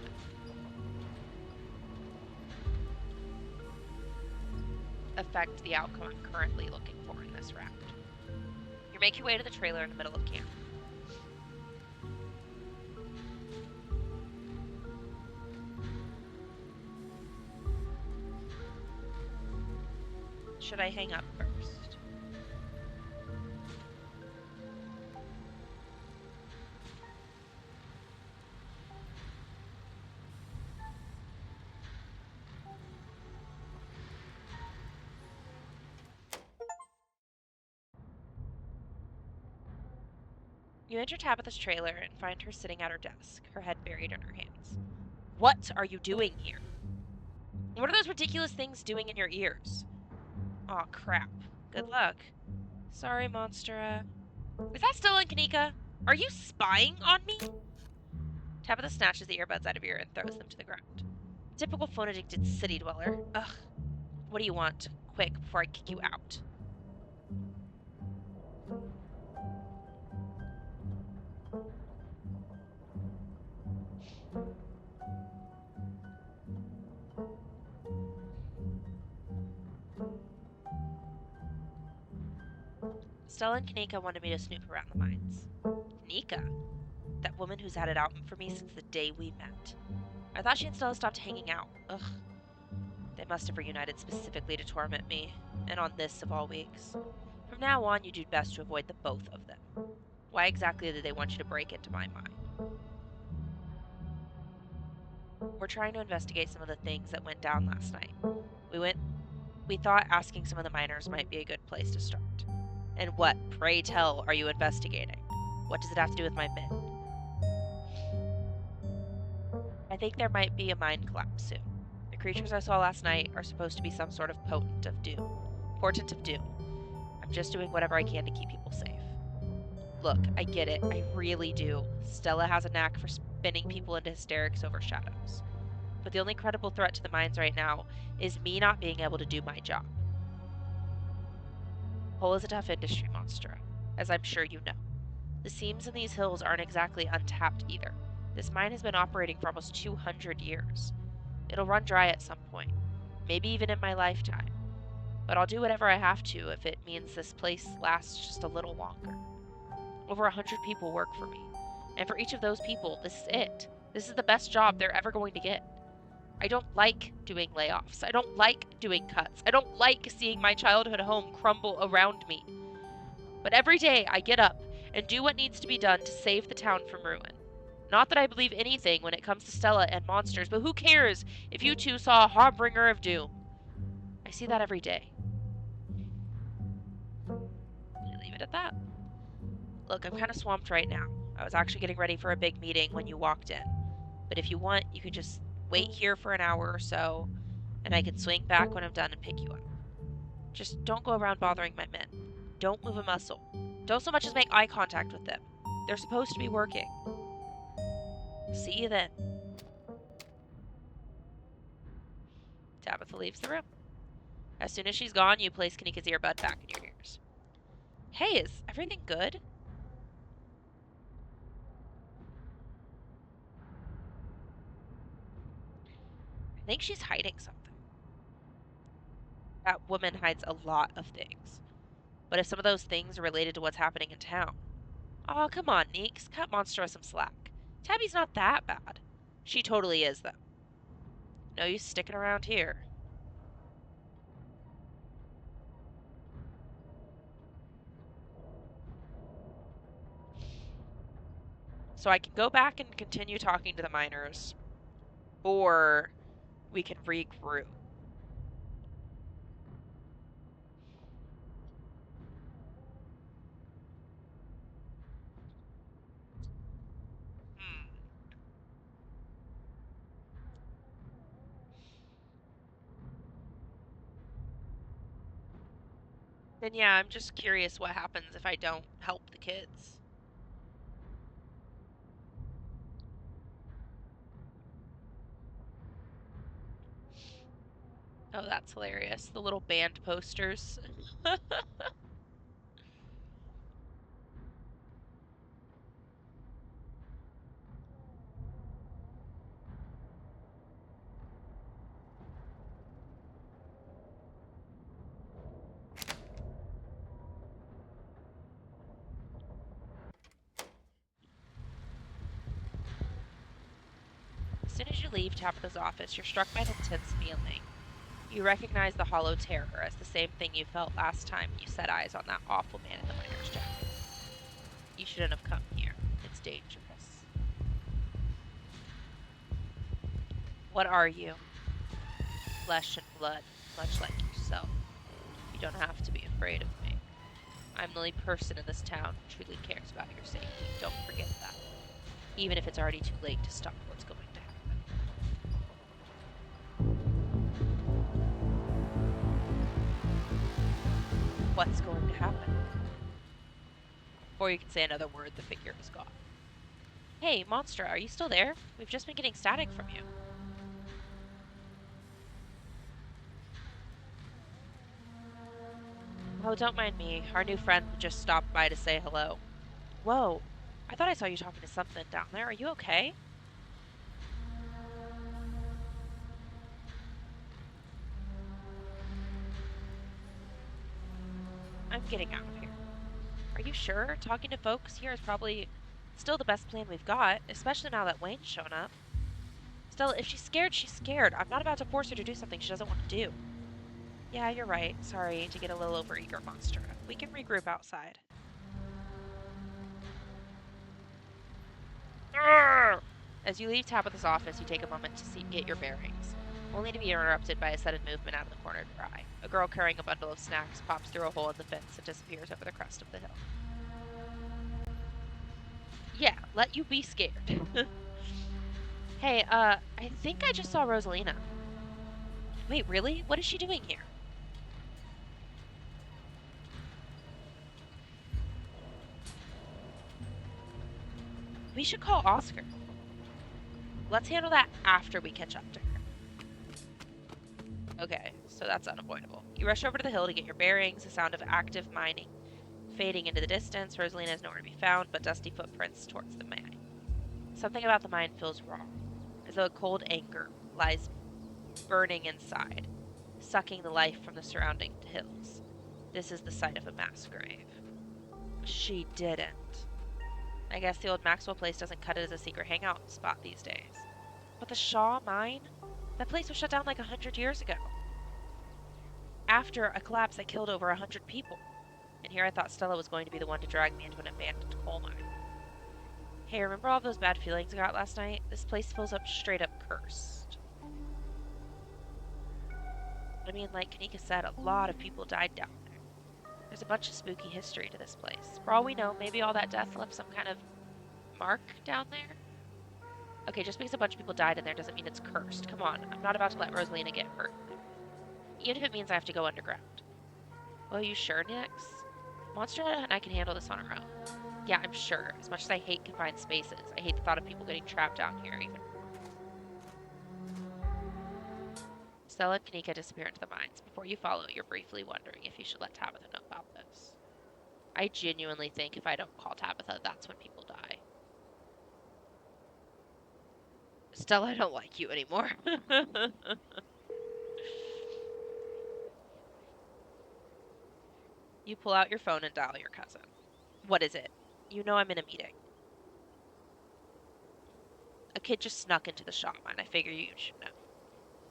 affect the outcome I'm currently looking for in this round. You make your way to the trailer in the middle of camp. Should I hang up first? You enter Tabitha's trailer and find her sitting at her desk, her head buried in her hands. What are you doing here? What are those ridiculous things doing in your ears? Aw, crap. Good luck. Sorry, Monstera. Is that still in Kanika? Are you spying on me? Tabitha snatches the earbuds out of your ear and throws them to the ground. Typical phone-addicted city dweller. Ugh. What do you want? Quick, before I kick you out. Stella and Kanika wanted me to snoop around the mines. Kanika? That woman who's had it out for me since the day we met. I thought she and Stella stopped hanging out. Ugh. They must have reunited specifically to torment me, and on this of all weeks. From now on, you do best to avoid the both of them. Why exactly did they want you to break into my mind? We're trying to investigate some of the things that went down last night. We thought asking some of the miners might be a good place to start. And what, pray tell, are you investigating? What does it have to do with my men? I think there might be a mine collapse soon. The creatures I saw last night are supposed to be some sort of portent of doom. I'm just doing whatever I can to keep people safe. Look, I get it. I really do. Stella has a knack for spinning people into hysterics over shadows. But the only credible threat to the mines right now is me not being able to do my job. Coal is a tough industry, Monstera, as I'm sure you know. The seams in these hills aren't exactly untapped either. This mine has been operating for almost 200 years. It'll run dry at some point, maybe even in my lifetime. But I'll do whatever I have to if it means this place lasts just a little longer. Over 100 people work for me. And for each of those people, this is it. This is the best job they're ever going to get. I don't like doing layoffs. I don't like doing cuts. I don't like seeing my childhood home crumble around me. But every day I get up and do what needs to be done to save the town from ruin. Not that I believe anything when it comes to Stella and monsters, but who cares if you two saw a harbinger of doom? I see that every day. I leave it at that. Look, I'm kind of swamped right now. I was actually getting ready for a big meeting when you walked in. But if you want, you could just wait here for an hour or so, and I can swing back when I'm done and pick you up. Just don't go around bothering my men. Don't move a muscle. Don't so much as make eye contact with them. They're supposed to be working. See you then. Tabitha leaves the room. As soon as she's gone, you place Kanika's earbud back in your ears. Hey, is everything good? I think she's hiding something. That woman hides a lot of things. But if some of those things are related to what's happening in town. Oh, come on, Neeks. Cut Monstera some slack. Tabby's not that bad. She totally is, though. No use sticking around here. So I can go back and continue talking to the miners, or we can regroup. Hmm. And yeah, I'm just curious what happens if I don't help the kids. Oh, that's hilarious. The little band posters. As soon as you leave Tabitha's office, you're struck by an intense feeling. You recognize the hollow terror as the same thing you felt last time you set eyes on that awful man in the miner's jacket. You shouldn't have come here. It's dangerous. What are you? Flesh and blood, much like yourself. You don't have to be afraid of me. I'm the only person in this town who truly cares about your safety. Don't forget that. Even if it's already too late to stop what's going to happen. What's going to happen? Before you can say another word, the figure is gone. Hey, Monstera, are you still there? We've just been getting static from you. Oh, don't mind me. Our new friend just stopped by to say hello. Whoa. I thought I saw you talking to something down there. Are you okay? I'm getting out of here. Are you sure? Talking to folks here is probably still the best plan we've got, especially now that Wayne's shown up. Stella, if she's scared, she's scared. I'm not about to force her to do something she doesn't want to do. Yeah, you're right. Sorry to get a little overeager, Monstera. We can regroup outside. Arrgh! As you leave Tabitha's office, you take a moment to get your bearings, only to be interrupted by a sudden movement out of the corner of your eye. A girl carrying a bundle of snacks pops through a hole in the fence and disappears over the crest of the hill. Yeah, let you be scared. Hey, I think I just saw Rosalina. Wait, really? What is she doing here? We should call Oscar. Let's handle that after we catch up to her. Okay, so that's unavoidable. You rush over to the hill to get your bearings, the sound of active mining fading into the distance. Rosalina is nowhere to be found, but dusty footprints towards the mine. Something about the mine feels wrong, as though a cold anger lies burning inside, sucking the life from the surrounding hills. This is the site of a mass grave. She didn't. I guess the old Maxwell place doesn't cut it as a secret hangout spot these days. But the Shaw mine? That place was shut down like 100 years ago. After a collapse that killed over 100 people. And here I thought Stella was going to be the one to drag me into an abandoned coal mine. Hey, remember all those bad feelings I got last night? This place feels straight up cursed. I mean, like Kanika said, a lot of people died down there. There's a bunch of spooky history to this place. For all we know, maybe all that death left some kind of mark down there? Okay, just because a bunch of people died in there doesn't mean it's cursed. Come on, I'm not about to let Rosalina get hurt there. Even if it means I have to go underground. Well, you sure, Nix? Monstera and I can handle this on our own. Yeah, I'm sure. As much as I hate confined spaces, I hate the thought of people getting trapped down here even more. Stella and Kanika disappear into the mines. Before you follow, you're briefly wondering if you should let Tabitha know about this. I genuinely think if I don't call Tabitha, that's when people die. Stella, I don't like you anymore. You pull out your phone and dial your cousin. What is it? You know I'm in a meeting. A kid just snuck into the shop mine. I figure you should know.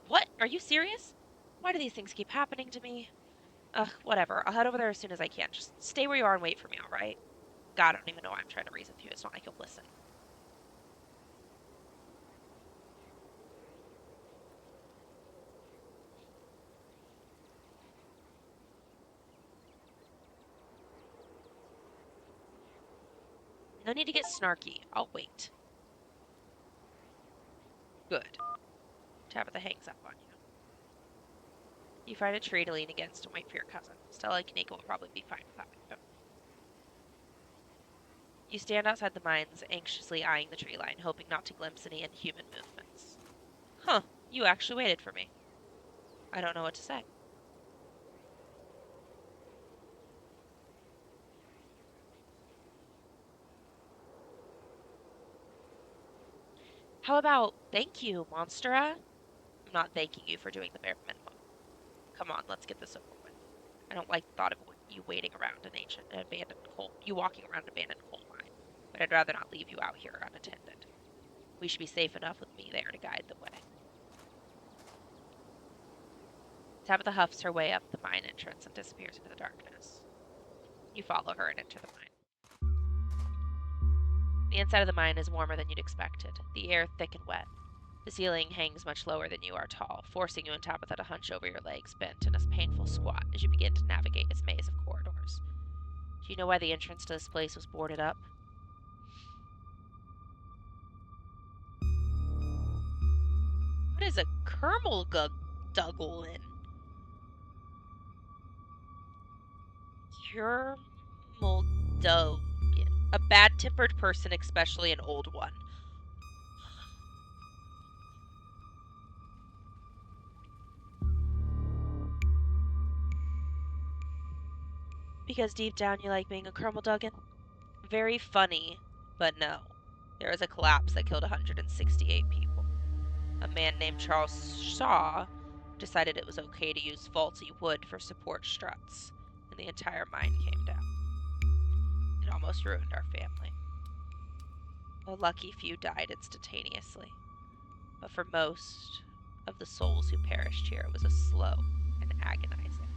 What? Are you serious? Why do these things keep happening to me? Ugh, whatever. I'll head over there as soon as I can. Just stay where you are and wait for me, alright? God, I don't even know why I'm trying to reason with you. It's not like you'll listen. No need to get snarky. I'll wait. Good. Tabitha hangs up on you. You find a tree to lean against and wait for your cousin. Stella and Kanika will probably be fine without him. You stand outside the mines, anxiously eyeing the tree line, hoping not to glimpse any inhuman movements. Huh, you actually waited for me. I don't know what to say. How about, thank you, Monstera? I'm not thanking you for doing the bare minimum. Come on, let's get this over with. I don't like the thought of you waiting around an abandoned coal, you walking around an abandoned coal mine, but I'd rather not leave you out here unattended. We should be safe enough with me there to guide the way. Tabitha huffs her way up the mine entrance and disappears into the darkness. You follow her and enter the mine. The inside of the mine is warmer than you'd expected, the air thick and wet. The ceiling hangs much lower than you are tall, forcing you and Tabitha to hunch over your legs, bent in a painful squat as you begin to navigate its maze of corridors. Do you know why the entrance to this place was boarded up? What is a Kermelgugglin? Kermeldogian. A bad-tempered person, especially an old one. Because deep down you like being a Kermeldugan? Very funny, but no. There was a collapse that killed 168 people. A man named Charles Shaw decided it was okay to use faulty wood for support struts, and the entire mine came down. It almost ruined our family. A lucky few died instantaneously, but for most of the souls who perished here, it was a slow and agonizing.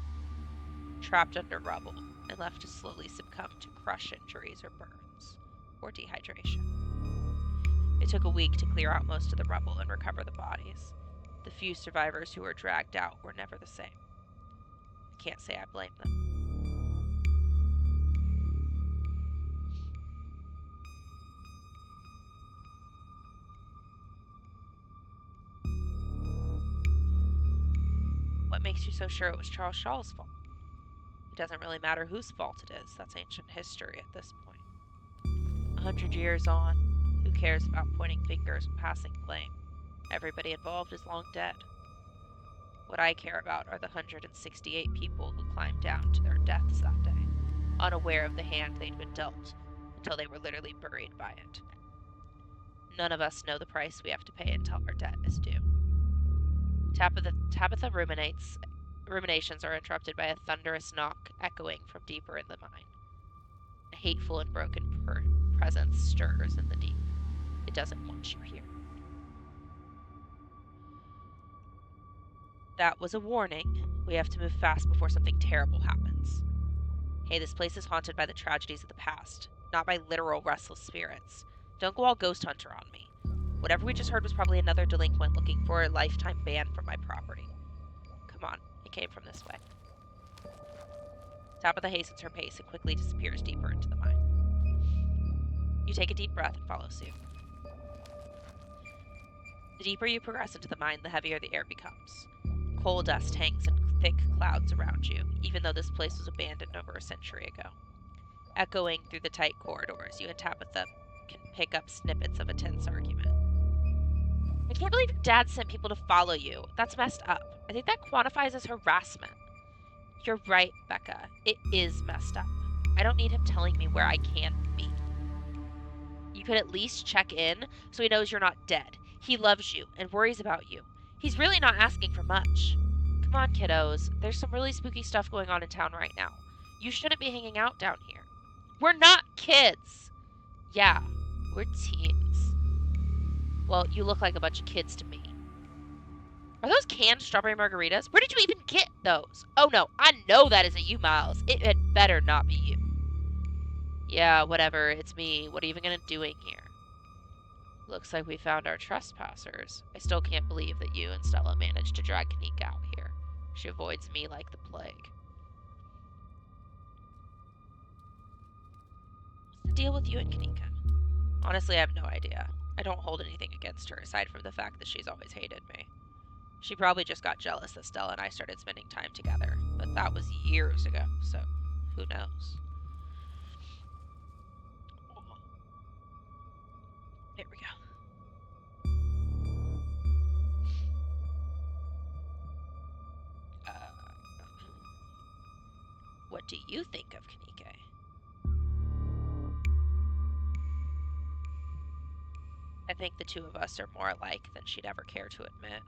Trapped under rubble and left to slowly succumb to crush injuries or burns, or dehydration. It took a week to clear out most of the rubble and recover the bodies. The few survivors who were dragged out were never the same. I can't say I blame them. What makes you so sure it was Charles Shaw's fault? It doesn't really matter whose fault it is. That's ancient history at this point. 100 years on, who cares about pointing fingers and passing blame? Everybody involved is long dead. What I care about are the 168 people who climbed down to their deaths that day, unaware of the hand they'd been dealt, until they were literally buried by it. None of us know the price we have to pay until our debt is due. Tabitha ruminations are interrupted by a thunderous knock echoing from deeper in the mine. A hateful and broken presence stirs in the deep. It doesn't want you here. That was a warning. We have to move fast before something terrible happens. Hey, this place is haunted by the tragedies of the past, not by literal restless spirits. Don't go all ghost hunter on me. Whatever we just heard was probably another delinquent looking for a lifetime ban from my property. Come on, it came from this way. Tabitha hastens her pace and quickly disappears deeper into the mine. You take a deep breath and follow suit. The deeper you progress into the mine, the heavier the air becomes. Coal dust hangs in thick clouds around you, even though this place was abandoned over a century ago. Echoing through the tight corridors, you and Tabitha can pick up snippets of a tense argument. I can't believe your dad sent people to follow you. That's messed up. I think that quantifies as harassment. You're right, Becca. It is messed up. I don't need him telling me where I can be. You could at least check in so he knows you're not dead. He loves you and worries about you. He's really not asking for much. Come on, kiddos. There's some really spooky stuff going on in town right now. You shouldn't be hanging out down here. We're not kids. Yeah, we're teens. Well, you look like a bunch of kids to me. Are those canned strawberry margaritas? Where did you even get those? Oh no, I know that isn't you, Miles. It had better not be you. Yeah, whatever. It's me. What are you even doing here? Looks like we found our trespassers. I still can't believe that you and Stella managed to drag Kanika out here. She avoids me like the plague. What's the deal with you and Kanika? Honestly, I have no idea. I don't hold anything against her, aside from the fact that she's always hated me. She probably just got jealous that Stella and I started spending time together, but that was years ago, so who knows? Here we go. What do you think of Kanike? I think the two of us are more alike than she'd ever care to admit.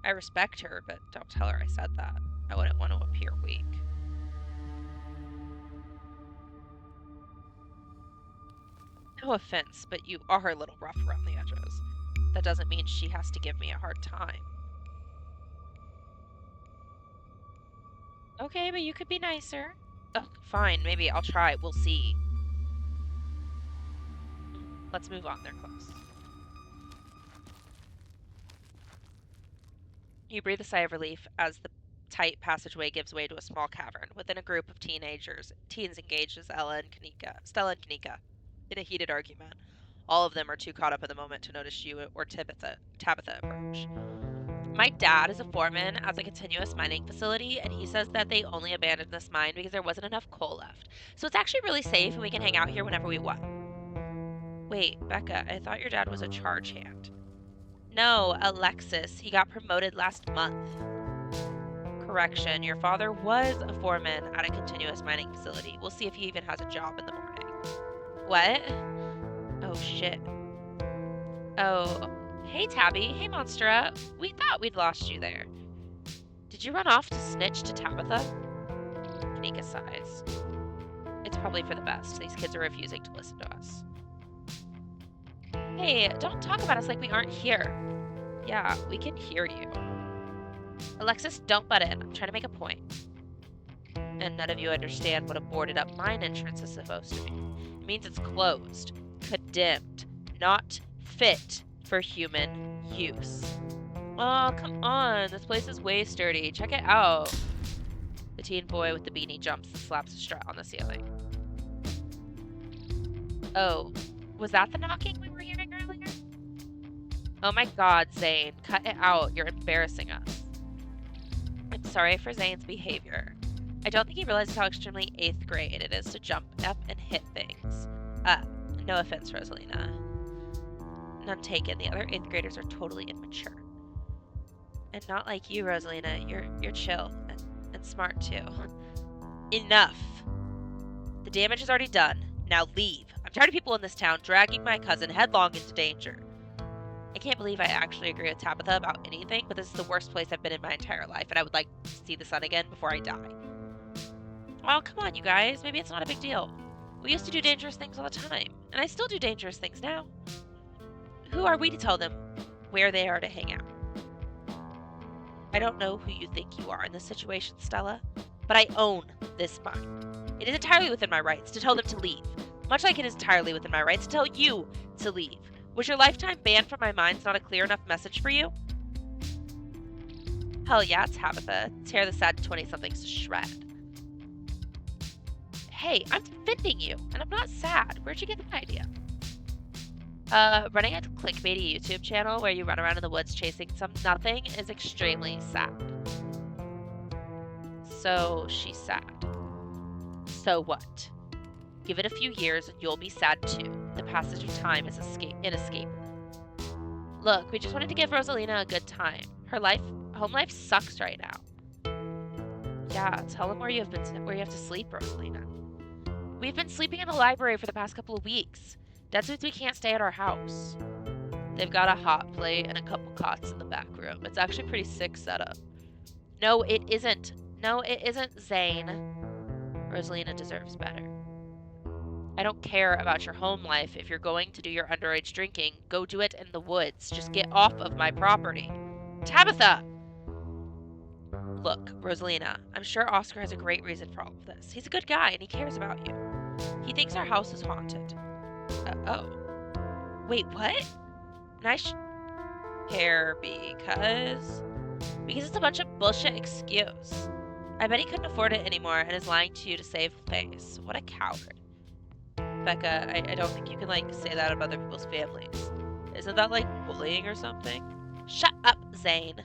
I respect her, but don't tell her I said that. I wouldn't want to appear weak. No offense, but you are a little rough around the edges. That doesn't mean she has to give me a hard time. Okay, but you could be nicer. Ugh, fine, maybe I'll try. We'll see. Let's move on, they're close. You breathe a sigh of relief as the tight passageway gives way to a small cavern. Within a group of teens engaged as Stella and Kanika, in a heated argument. All of them are too caught up in the moment to notice you or Tabitha approach. My dad is a foreman at a continuous mining facility, and he says that they only abandoned this mine because there wasn't enough coal left. So it's actually really safe, and we can hang out here whenever we want. Wait, Becca, I thought your dad was a charge hand. No, Alexis. He got promoted last month. Correction, your father was a foreman at a continuous mining facility. We'll see if he even has a job in the morning. What? Oh, shit. Oh, hey, Tabby. Hey, Monstera. We thought we'd lost you there. Did you run off to snitch to Tabitha? Kanika sighs. It's probably for the best. These kids are refusing to listen to us. Hey, don't talk about us like we aren't here. Yeah, we can hear you. Alexis, don't butt in. I'm trying to make a point. And none of you understand what a boarded up mine entrance is supposed to be. It means it's closed, condemned, not fit for human use. Oh, come on. This place is way sturdy. Check it out. The teen boy with the beanie jumps and slaps a strut on the ceiling. Oh, was that the knocking we were hearing earlier? Oh my god, Zane. Cut it out. You're embarrassing us. I'm sorry for Zane's behavior. I don't think he realizes how extremely 8th grade it is to jump up and hit things. No offense, Rosalina. None taken. The other 8th graders are totally immature. And not like you, Rosalina. You're chill and smart too. Enough. The damage is already done. Now leave. I'm tired of people in this town dragging my cousin headlong into danger. I can't believe I actually agree with Tabitha about anything, but this is the worst place I've been in my entire life, and I would like to see the sun again before I die. Oh, come on, you guys. Maybe it's not a big deal. We used to do dangerous things all the time, and I still do dangerous things now. Who are we to tell them where they are to hang out? I don't know who you think you are in this situation, Stella, but I own this mine. It is entirely within my rights to tell them to leave, much like it is entirely within my rights to tell you to leave. Was your lifetime ban from my mines not a clear enough message for you? Hell yeah, Tabitha. Tear the sad 20-somethings to shred. Hey, I'm defending you, and I'm not sad. Where'd you get that idea? Running a clickbaity YouTube channel where you run around in the woods chasing nothing is extremely sad. So she's sad. So what? Give it a few years and you'll be sad too. The passage of time is inescapable. Look, we just wanted to give Rosalina a good time. Her home life sucks right now. Yeah, tell them where you have to sleep, Rosalina. We've been sleeping in the library for the past couple of weeks. That means we can't stay at our house. They've got a hot plate and a couple cots in the back room. It's actually pretty sick setup. No, it isn't. No, it isn't, Zane. Rosalina deserves better. I don't care about your home life. If you're going to do your underage drinking, go do it in the woods. Just get off of my property. Tabitha! Look, Rosalina, I'm sure Oscar has a great reason for all of this. He's a good guy and he cares about you. He thinks our house is haunted. Oh. Wait, what? Nice care because it's a bunch of bullshit excuse. I bet he couldn't afford it anymore and is lying to you to save face. What a coward. Becca, I don't think you can, say that about other people's families. Isn't that, bullying or something? Shut up, Zane.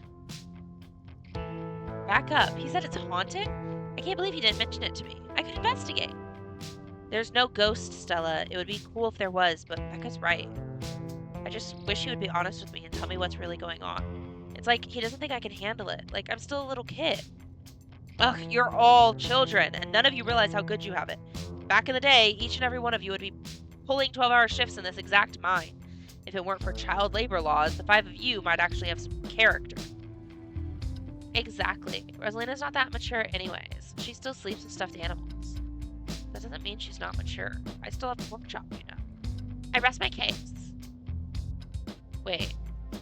Back up. He said it's haunted? I can't believe he didn't mention it to me. I could investigate. There's no ghost, Stella. It would be cool if there was, but Becca's right. I just wish he would be honest with me and tell me what's really going on. It's like he doesn't think I can handle it. Like I'm still a little kid. Ugh, you're all children, and none of you realize how good you have it. Back in the day, each and every one of you would be pulling 12-hour shifts in this exact mine. If it weren't for child labor laws, the 5 of you might actually have some character. Exactly. Rosalina's not that mature anyways. She still sleeps with stuffed animals. That doesn't mean she's not mature. I still have a workshop, you know. I rest my case. Wait,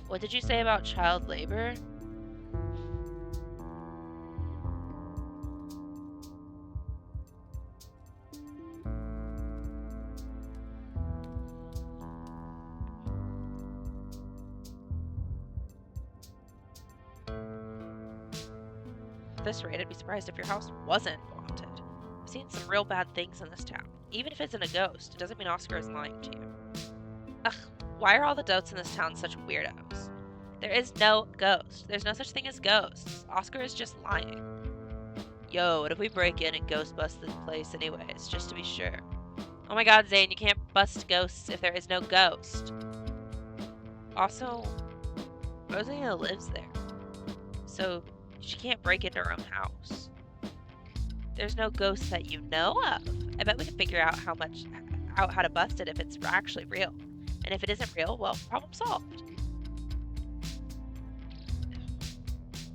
what did you say about child labor? At this rate, I'd be surprised if your house wasn't haunted. I've seen some real bad things in this town. Even if it's in a ghost, it doesn't mean Oscar is lying to you. Ugh, why are all the adults in this town such weirdos? There is no ghost. There's no such thing as ghosts. Oscar is just lying. Yo, what if we break in and ghost bust this place anyways, just to be sure? Oh my god, Zane, you can't bust ghosts if there is no ghost. Also, Rosalina lives there. So she can't break into her own house. There's no ghost that you know of. I bet we can figure out how to bust it if it's actually real. And if it isn't real, well, problem solved.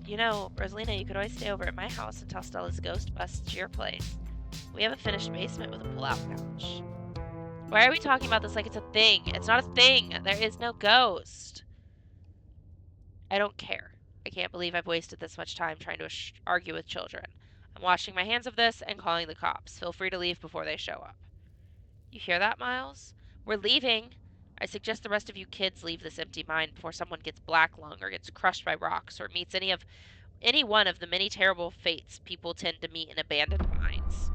You know, Rosalina, you could always stay over at my house until Stella's ghost busts your place. We have a finished basement with a pull-out couch. Why are we talking about this like it's a thing? It's not a thing. There is no ghost. I don't care. I can't believe I've wasted this much time trying to argue with children. I'm washing my hands of this and calling the cops. Feel free to leave before they show up. You hear that, Miles? We're leaving. I suggest the rest of you kids leave this empty mine before someone gets black lung or gets crushed by rocks or meets any one of the many terrible fates people tend to meet in abandoned mines.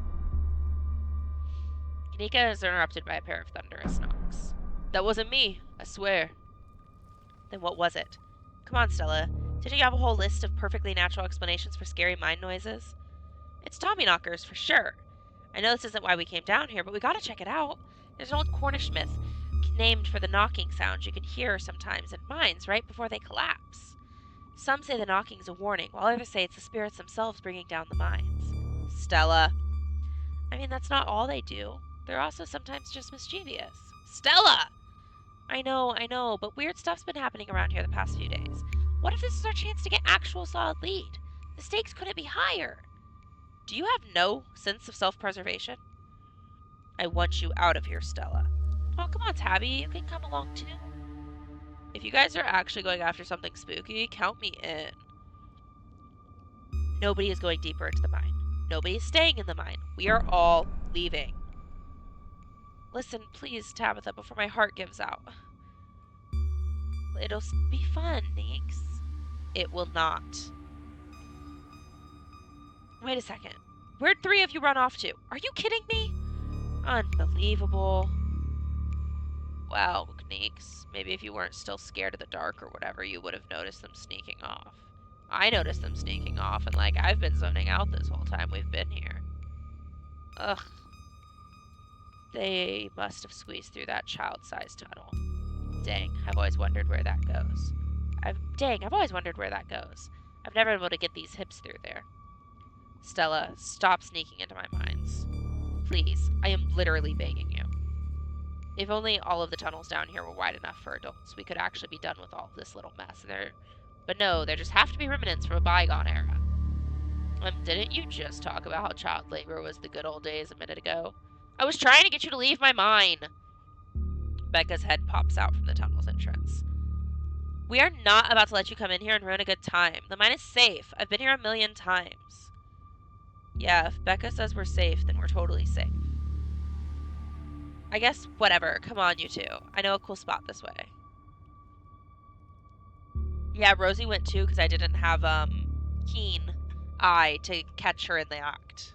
Kanika is interrupted by a pair of thunderous knocks. That wasn't me, I swear. Then what was it? Come on, Stella. Didn't you have a whole list of perfectly natural explanations for scary mine noises? It's Tommyknockers, for sure. I know this isn't why we came down here, but we gotta check it out. There's an old Cornish myth named for the knocking sound you can hear sometimes in mines right before they collapse. Some say the knocking's a warning, while others say it's the spirits themselves bringing down the mines. Stella. I mean, that's not all they do. They're also sometimes just mischievous. Stella! I know, but weird stuff's been happening around here the past few days. What if this is our chance to get actual solid lead? The stakes couldn't be higher. Do you have no sense of self-preservation? I want you out of here, Stella. Oh, come on, Tabby. You can come along, too. If you guys are actually going after something spooky, count me in. Nobody is going deeper into the mine. Nobody is staying in the mine. We are all leaving. Listen, please, Tabitha, before my heart gives out. It'll be fun, Neeks. It will not. Wait a second. Where'd 3 of you run off to? Are you kidding me? Unbelievable. Wow, Neeks. Maybe if you weren't still scared of the dark or whatever, you would have noticed them sneaking off. I noticed them sneaking off, and like, I've been zoning out this whole time we've been here. Ugh. They must have squeezed through that child-sized tunnel. Dang, I've always wondered where that goes. I've always wondered where that goes. I've never been able to get these hips through there. Stella, stop sneaking into my mines. Please, I am literally begging you. If only all of the tunnels down here were wide enough for adults, we could actually be done with all of this little mess. But no, there just have to be remnants from a bygone era. Didn't you just talk about how child labor was the good old days a minute ago? I was trying to get you to leave my mine. Becca's head pops out from the tunnel's entrance. We are not about to let you come in here and ruin a good time. The mine is safe. I've been here a million times. Yeah, if Becca says we're safe, then we're totally safe. I guess whatever. Come on, you two. I know a cool spot this way. Yeah, Rosie went too because I didn't have keen eye to catch her in the act.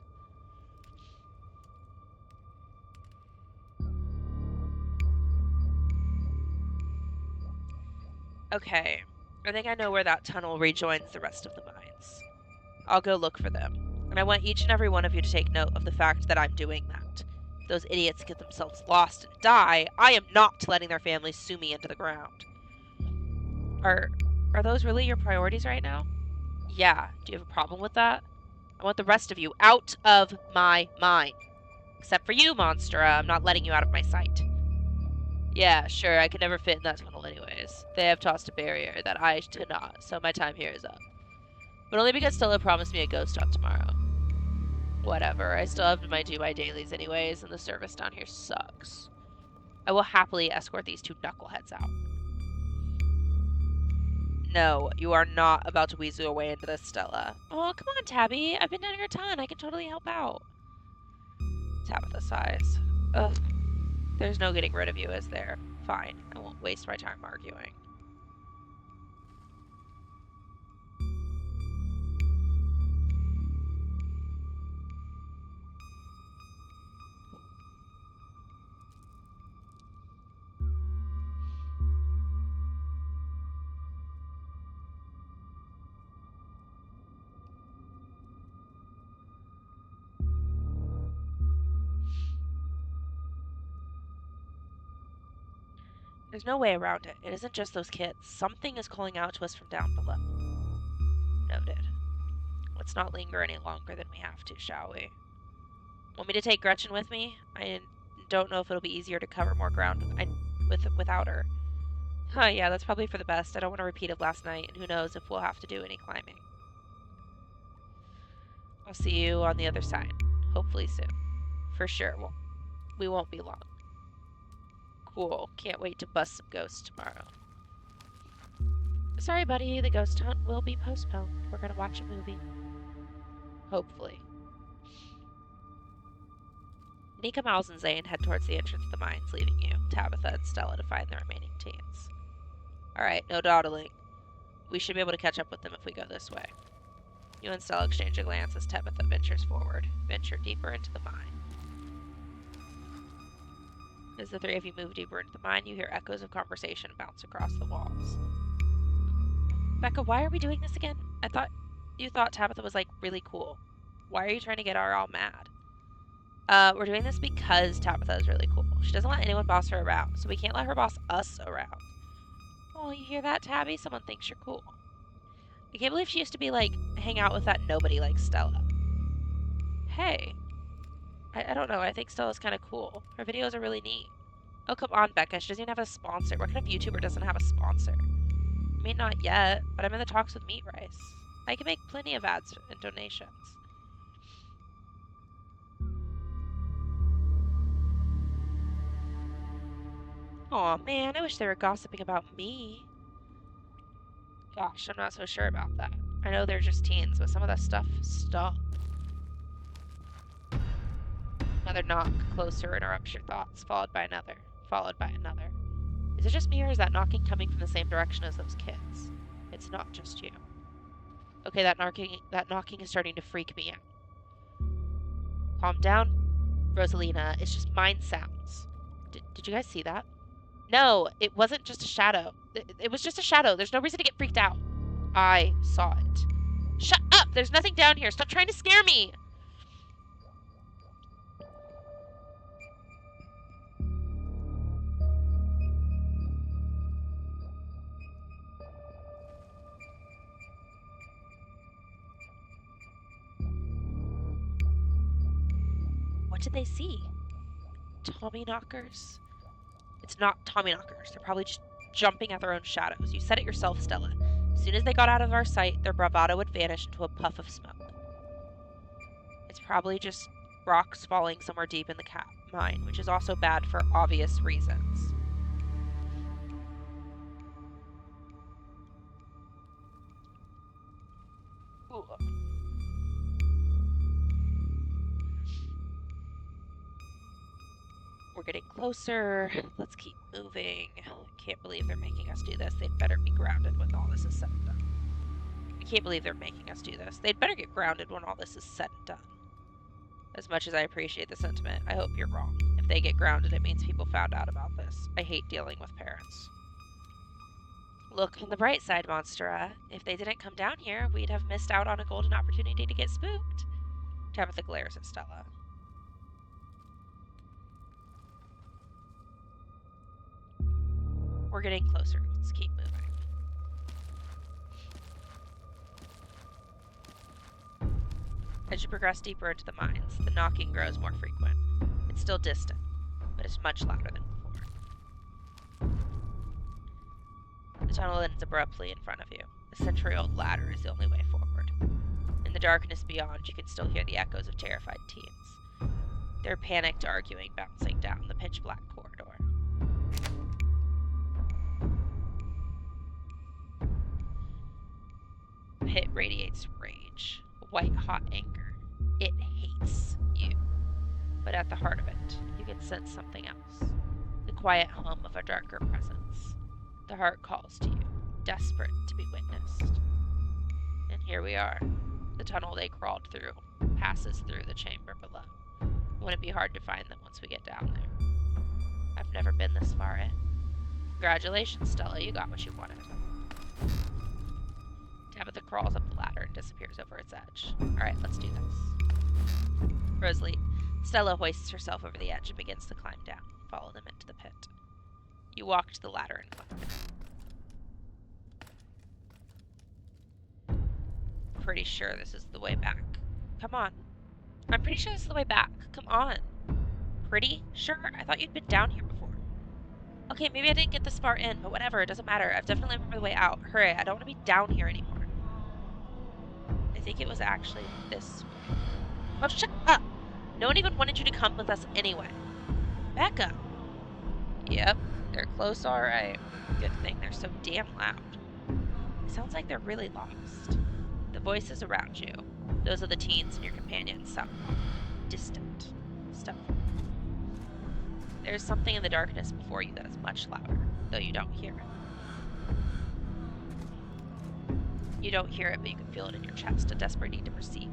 Okay, I think I know where that tunnel rejoins the rest of the mines. I'll go look for them. And I want each and every one of you to take note of the fact that I'm doing that. If those idiots get themselves lost and die, I am not letting their families sue me into the ground. Are those really your priorities right now? Yeah. Do you have a problem with that? I want the rest of you out of my mind. Except for you, Monstera. I'm not letting you out of my sight. Yeah, sure, I could never fit in that tunnel anyways. They have tossed a barrier that I cannot, so my time here is up. But only because Stella promised me a ghost hunt tomorrow. Whatever, I still have to do my dailies anyways, and the service down here sucks. I will happily escort these two knuckleheads out. No, you are not about to weasel your way into this, Stella. Oh, come on, Tabby. I've been down here a ton. I can totally help out. Tabitha sighs. Ugh. There's no getting rid of you, is there? Fine. I won't waste my time arguing. There's no way around it. It isn't just those kids. Something is calling out to us from down below. Noted. Let's not linger any longer than we have to, shall we? Want me to take Gretchen with me? I don't know if it'll be easier to cover more ground without her. Huh, yeah, that's probably for the best. I don't want to repeat of last night, and who knows if we'll have to do any climbing. I'll see you on the other side. Hopefully soon. For sure. We won't be long. Cool. Can't wait to bust some ghosts tomorrow. Sorry, buddy. The ghost hunt will be postponed. We're gonna watch a movie. Hopefully. Nika, Miles, and Zane head towards the entrance of the mines, leaving you, Tabitha, and Stella to find the remaining teens. Alright, no dawdling. We should be able to catch up with them if we go this way. You and Stella exchange a glance as Tabitha ventures forward, venture deeper into the mine. As the three of you move deeper into the mine, you hear echoes of conversation bounce across the walls. Becca, why are we doing this again? You thought Tabitha was, like, really cool. Why are you trying to get her all mad? We're doing this because Tabitha is really cool. She doesn't let anyone boss her around, so we can't let her boss us around. Oh, you hear that, Tabby? Someone thinks you're cool. I can't believe she used to be, like, hang out with that nobody like Stella. Hey. I don't know. I think Stella's kind of cool. Her videos are really neat. Oh, come on, Becca. She doesn't even have a sponsor. What kind of YouTuber doesn't have a sponsor? I mean, not yet, but I'm in the talks with Meat Rice. I can make plenty of ads and donations. Aw, man, I wish they were gossiping about me. Gosh, I'm not so sure about that. I know they're just teens, but some of that stuff stunk. Another knock, closer, interrupts your thoughts, followed by another. Is it just me, or is that knocking coming from the same direction as those kids? It's not just you. Okay, that knocking is starting to freak me out. Calm down, Rosalina. It's just mind sounds. Did you guys see that? No, it wasn't just a shadow. It was just a shadow. There's no reason to get freaked out. I saw it. Shut up! There's nothing down here. Stop trying to scare me! What did they see? Tommyknockers? It's not Tommyknockers. They're probably just jumping at their own shadows. You said it yourself, Stella. As soon as they got out of our sight, their bravado would vanish into a puff of smoke. It's probably just rocks falling somewhere deep in the mine, which is also bad for obvious reasons. Ooh. We're getting closer. Let's keep moving. I can't believe they're making us do this. They'd better be grounded when all this is said and done. I can't believe they're making us do this. They'd better get grounded when all this is said and done. As much as I appreciate the sentiment, I hope you're wrong. If they get grounded, it means people found out about this. I hate dealing with parents. Look on the bright side, Monstera. If they didn't come down here, we'd have missed out on a golden opportunity to get spooked. Tabitha glares at Stella. We're getting closer. Let's keep moving. As you progress deeper into the mines, the knocking grows more frequent. It's still distant, but it's much louder than before. The tunnel ends abruptly in front of you. A century-old ladder is the only way forward. In the darkness beyond, you can still hear the echoes of terrified teens. Their panicked arguing bouncing down the pitch-black corridor. The pit radiates rage, white-hot anger. It hates you. But at the heart of it, you can sense something else. The quiet hum of a darker presence. The heart calls to you, desperate to be witnessed. And here we are. The tunnel they crawled through passes through the chamber below. Wouldn't be hard to find them once we get down there. I've never been this far in. Congratulations, Stella, you got what you wanted. Tabitha crawls up the ladder and disappears over its edge. Alright, let's do this. Rosalie, Stella hoists herself over the edge and begins to climb down. Follow them into the pit. You walk to the ladder and climb. Pretty sure this is the way back. Come on. I'm pretty sure this is the way back. Come on. Pretty sure? I thought you'd been down here before. Okay, maybe I didn't get this far in, but whatever. It doesn't matter. I've definitely remembered the way out. Hurry, I don't want to be down here anymore. I think it was actually this way. Oh, shut up! No one even wanted you to come with us anyway. Becca! Yep, they're close, alright. Good thing they're so damn loud. It sounds like they're really lost. The voices around you, those of the teens and your companions, sound distant, stealthy. There's something in the darkness before you that is much louder, though you don't hear it. You don't hear it, but you can feel it in your chest, a desperate need to be perceived.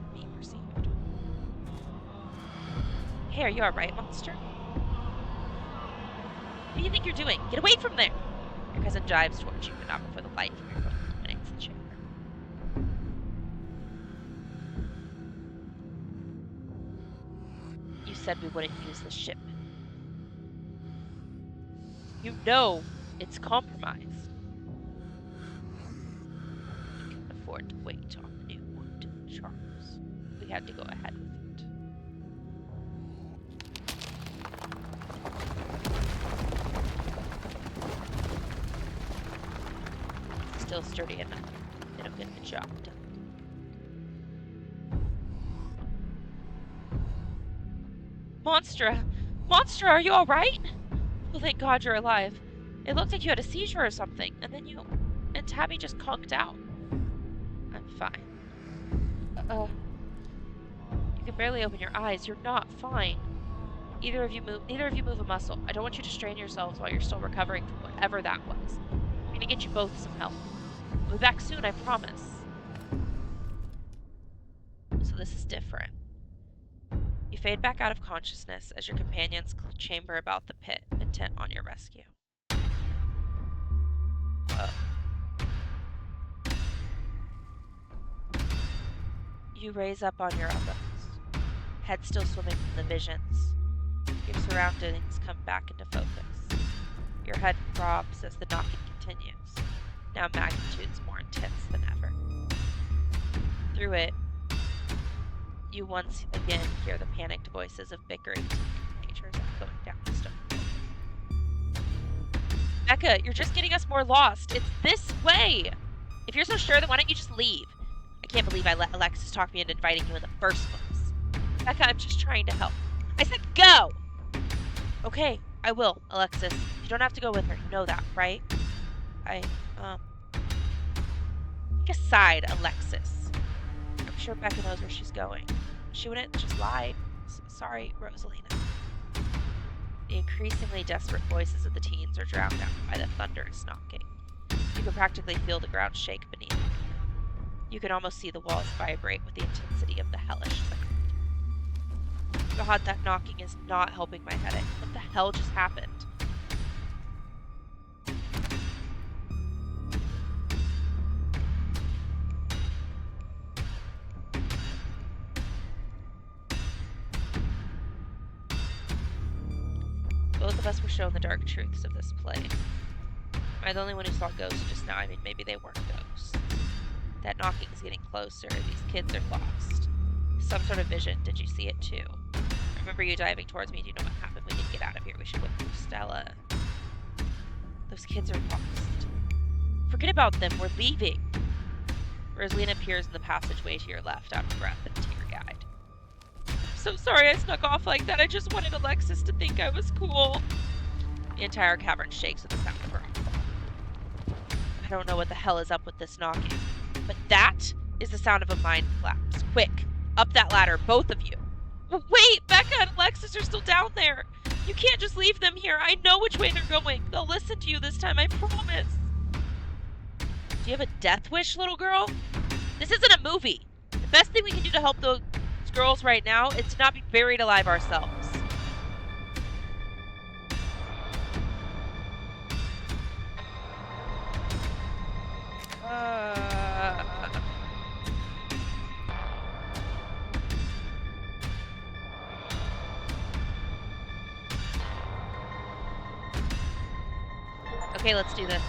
Hey, are you alright, monster? What do you think you're doing? Get away from there! Your cousin dives towards you, but not before the light from your boat illuminates the chamber. You said we wouldn't use the ship. You know it's compromised. We couldn't afford to wait on the new wood, Charles. We had to go ahead with it. Still sturdy enough. It'll get the job done. Monstera! Monstera, are you alright? Well, thank God you're alive. It looked like you had a seizure or something, and then you and Tabby just conked out. I'm fine. You can barely open your eyes. You're not fine. Neither of you move a muscle. I don't want you to strain yourselves while you're still recovering from whatever that was. I'm gonna get you both some help. We'll be back soon, I promise. So this is different. You fade back out of consciousness as your companions chamber about the pit, intent on your rescue. You raise up on your elbows, head still swimming from the visions. Your surroundings come back into focus. Your head throbs as the knocking continues, now magnitudes more intense than ever. Through it, you once again hear the panicked voices of bickering teenagers echoing down the stone. Becca, you're just getting us more lost. It's this way. If you're so sure, then why don't you just leave? I can't believe I let Alexis talk me into inviting you in the first place. Becca, I'm just trying to help. I said go! Okay, I will, Alexis. You don't have to go with her. You know that, right? Take a side, Alexis. I'm sure Becca knows where she's going. She wouldn't just lie. Sorry, Rosalina. The increasingly desperate voices of the teens are drowned out by the thunderous knocking. You can practically feel the ground shake beneath you. You can almost see the walls vibrate with the intensity of the hellish sound. God, that knocking is not helping my headache. What the hell just happened? Both of us were shown the dark truths of this place. Am I the only one who saw ghosts just now? I mean, maybe they weren't ghosts. That knocking is getting closer. These kids are lost. Some sort of vision. Did you see it too? I remember you diving towards me. Do you know what happened? We didn't get out of here. We should look for Stella. Those kids are lost. Forget about them. We're leaving. Rosalina appears in the passageway to your left, out of breath and tear-eyed. I'm so sorry I snuck off like that. I just wanted Alexis to think I was cool. The entire cavern shakes with the sound of her own fall. I don't know what the hell is up with this knocking, but that is the sound of a mind collapse. Quick, up that ladder, both of you. Wait, Becca and Alexis are still down there. You can't just leave them here. I know which way they're going. They'll listen to you this time, I promise. Do you have a death wish, little girl? This isn't a movie. The best thing we can do to help those girls right now is to not be buried alive ourselves. Okay, let's do this.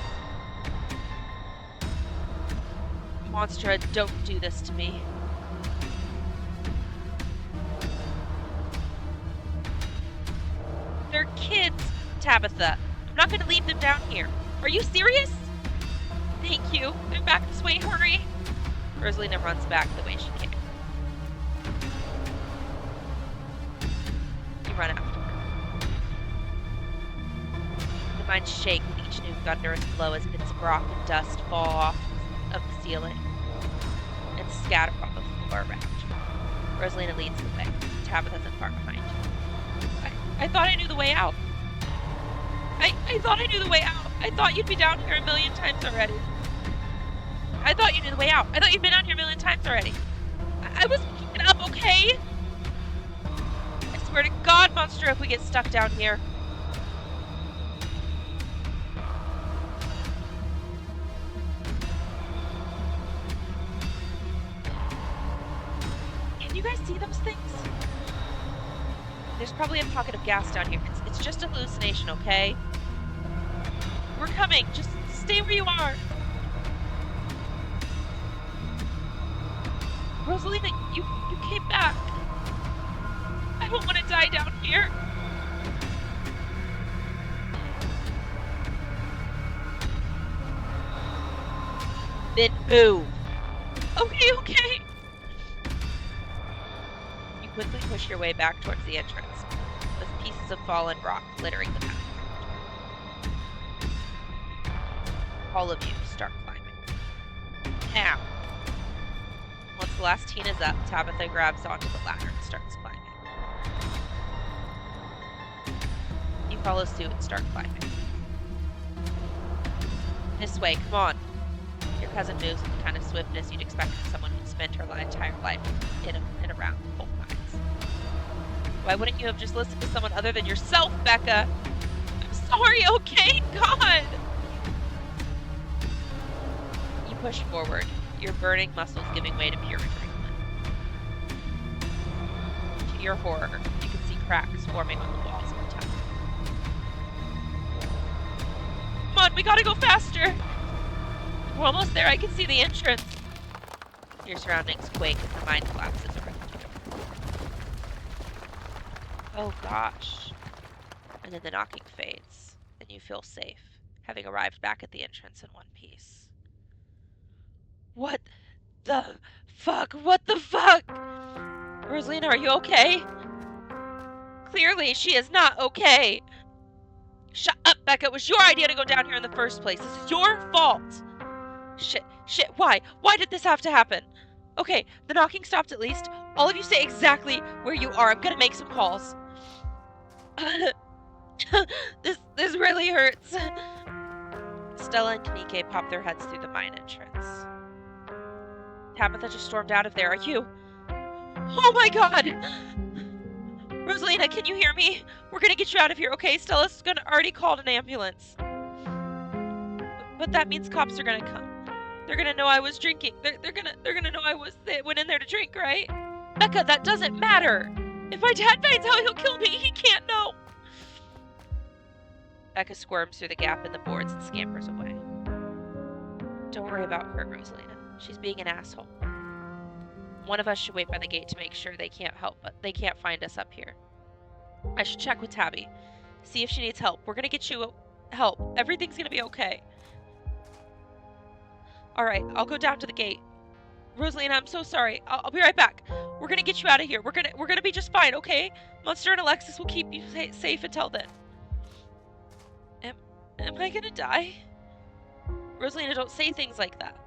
Monstera, don't do this to me. They're kids, Tabitha. I'm not going to leave them down here. Are you serious? Thank you. They're back this way. Hurry. Rosalina runs back the way she came. You run after her. The mines shake with each new thunderous blow as bits of rock and dust fall off of the ceiling and scatter on the floor around you. Rosalina leads the way. Tabitha's in far behind. I thought I knew the way out. I thought I knew the way out. I thought you'd be down here a million times already. I thought you knew the way out. I thought you'd been down here a million times already. I was keeping up, okay? I swear to God, Monstera, if we get stuck down here. Can you guys see those things? There's probably a pocket of gas down here. It's just a hallucination, okay? We're coming. Just stay where you are. Rosalina, you came back. I don't want to die down here. Then move. Okay. You quickly push your way back towards the entrance, with pieces of fallen rock littering the path. All of you start climbing. Now, once the last teen is up, Tabitha grabs onto the ladder and starts climbing. You follow suit and start climbing. This way, come on. Your cousin moves with the kind of swiftness you'd expect from someone who'd spent her entire life in and around the coal mines. Why wouldn't you have just listened to someone other than yourself, Becca? I'm sorry, okay? God! You push forward, your burning muscles giving way to pure adrenaline. To your horror, you can see cracks forming on the walls of the tunnel. Come on, we gotta go faster! We're almost there, I can see the entrance. Your surroundings quake as the mine collapses around you. Oh gosh. And then the knocking fades, and you feel safe, having arrived back at the entrance in one piece. What the fuck? What the fuck? Rosalina, are you okay? Clearly, she is not okay. Shut up, Becca. It was your idea to go down here in the first place. This is your fault. Shit, why? Why did this have to happen? Okay, the knocking stopped at least. All of you stay exactly where you are. I'm gonna make some calls. This really hurts. Stella and Kanike pop their heads through the mine entrance. Tabitha just stormed out of there. Are you? Oh my god! Rosalina, can you hear me? We're gonna get you out of here, okay? Stella's already called an ambulance. But that means cops are gonna come. They're gonna know I was drinking. They're gonna know they went in there to drink, right? Becca, that doesn't matter. If my dad finds out, he'll kill me. He can't know. Becca squirms through the gap in the boards and scampers away. Don't worry about her, Rosalina. She's being an asshole. One of us should wait by the gate to make sure they can't find us up here. I should check with Tabby. See if she needs help. We're gonna get you help. Everything's gonna be okay. Alright, I'll go down to the gate. Rosalina, I'm so sorry. I'll be right back. We're gonna get you out of here. We're gonna be just fine, okay? Monster and Alexis will keep you safe until then. Am I gonna die? Rosalina, don't say things like that.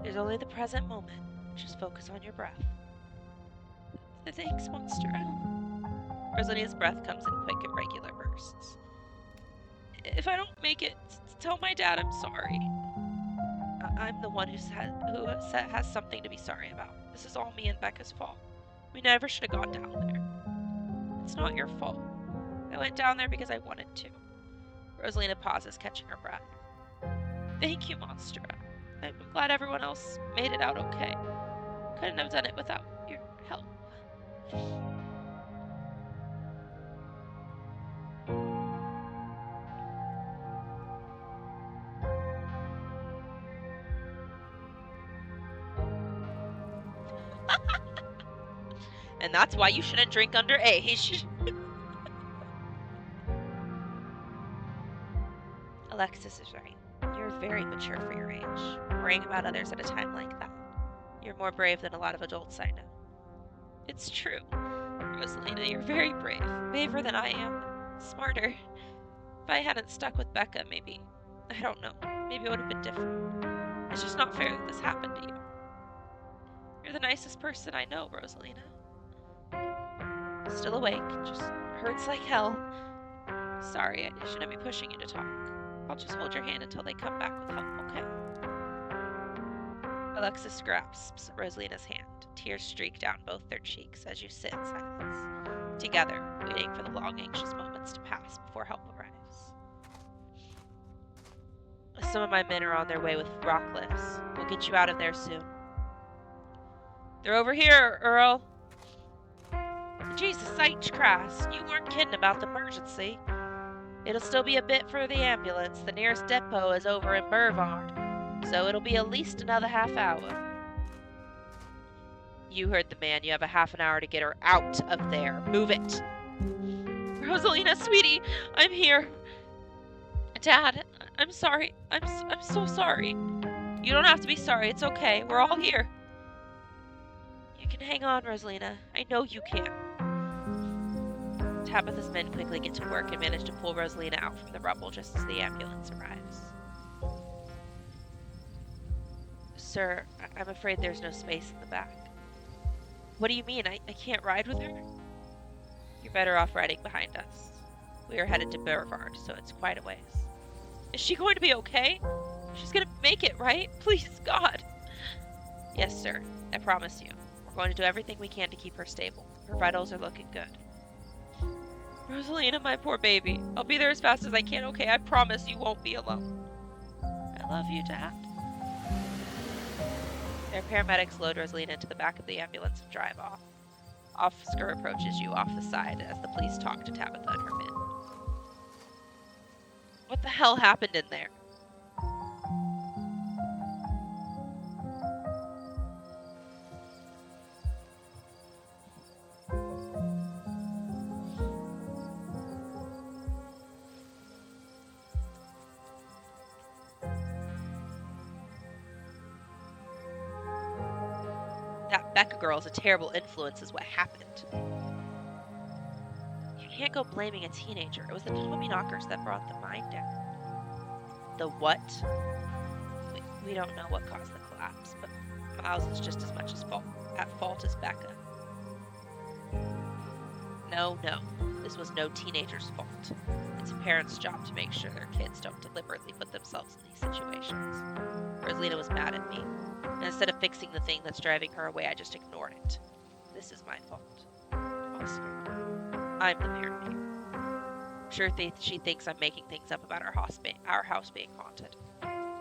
There's only the present moment. Just focus on your breath. Thanks, Monstera. Rosalina's breath comes in quick and regular bursts. If I don't make it, tell my dad I'm sorry. I'm the one who has something to be sorry about. This is all me and Becca's fault. We never should have gone down there. It's not your fault. I went down there because I wanted to. Rosalina pauses, catching her breath. Thank you, Monstera. I'm glad everyone else made it out okay. Couldn't have done it without your help. And that's why you shouldn't drink underage. Alexis is right. You're very mature for your age. Worrying about others at a time like that. You're more brave than a lot of adults I know. It's true. Rosalina, you're very brave. Braver than I am. Smarter. If I hadn't stuck with Becca, maybe... I don't know. Maybe it would have been different. It's just not fair that this happened to you. You're the nicest person I know, Rosalina. Still awake. Just hurts like hell. Sorry, I shouldn't be pushing you to talk. I'll just hold your hand until they come back with help, okay? Alexis grasps Rosalina's hand. Tears streak down both their cheeks as you sit in silence, together, waiting for the long, anxious moments to pass before help arrives. Some of my men are on their way with rock lifts. We'll get you out of there soon. They're over here, Earl. Jesus H. Christ, you weren't kidding about the emergency. It'll still be a bit for the ambulance. The nearest depot is over in Burvard, so it'll be at least another half hour. You heard the man. You have a half an hour to get her out of there. Move it. Rosalina, sweetie, I'm here. Dad, I'm sorry. I'm so sorry. You don't have to be sorry. It's okay. We're all here. You can hang on, Rosalina. I know you can. Tabitha's men quickly get to work and manage to pull Rosalina out from the rubble just as the ambulance arrives. Sir, I'm afraid there's no space in the back. What do you mean? I can't ride with her? You're better off riding behind us. We are headed to Burvard, so it's quite a ways. Is she going to be okay? She's going to make it, right? Please, God. Yes, sir. I promise you. We're going to do everything we can to keep her stable. Her vitals are looking good. Rosalina, my poor baby. I'll be there as fast as I can, okay? I promise you won't be alone. I love you, Dad. Their paramedics load Rosalina into the back of the ambulance and drive off. Oscar approaches you off the side as the police talk to Tabitha and her men. What the hell happened in there? That Becca girl is a terrible influence is what happened. You can't go blaming a teenager. It was the Tommyknockers that brought the mine down. The what? We don't know what caused the collapse, but Miles is just as much at fault as Becca. No. This was no teenager's fault. It's a parent's job to make sure their kids don't deliberately put themselves in these situations. Rosalina was mad at me. And instead of fixing the thing that's driving her away, I just ignored it. This is my fault. Oscar. I'm the parent here. Sure, she thinks I'm making things up about our house being haunted.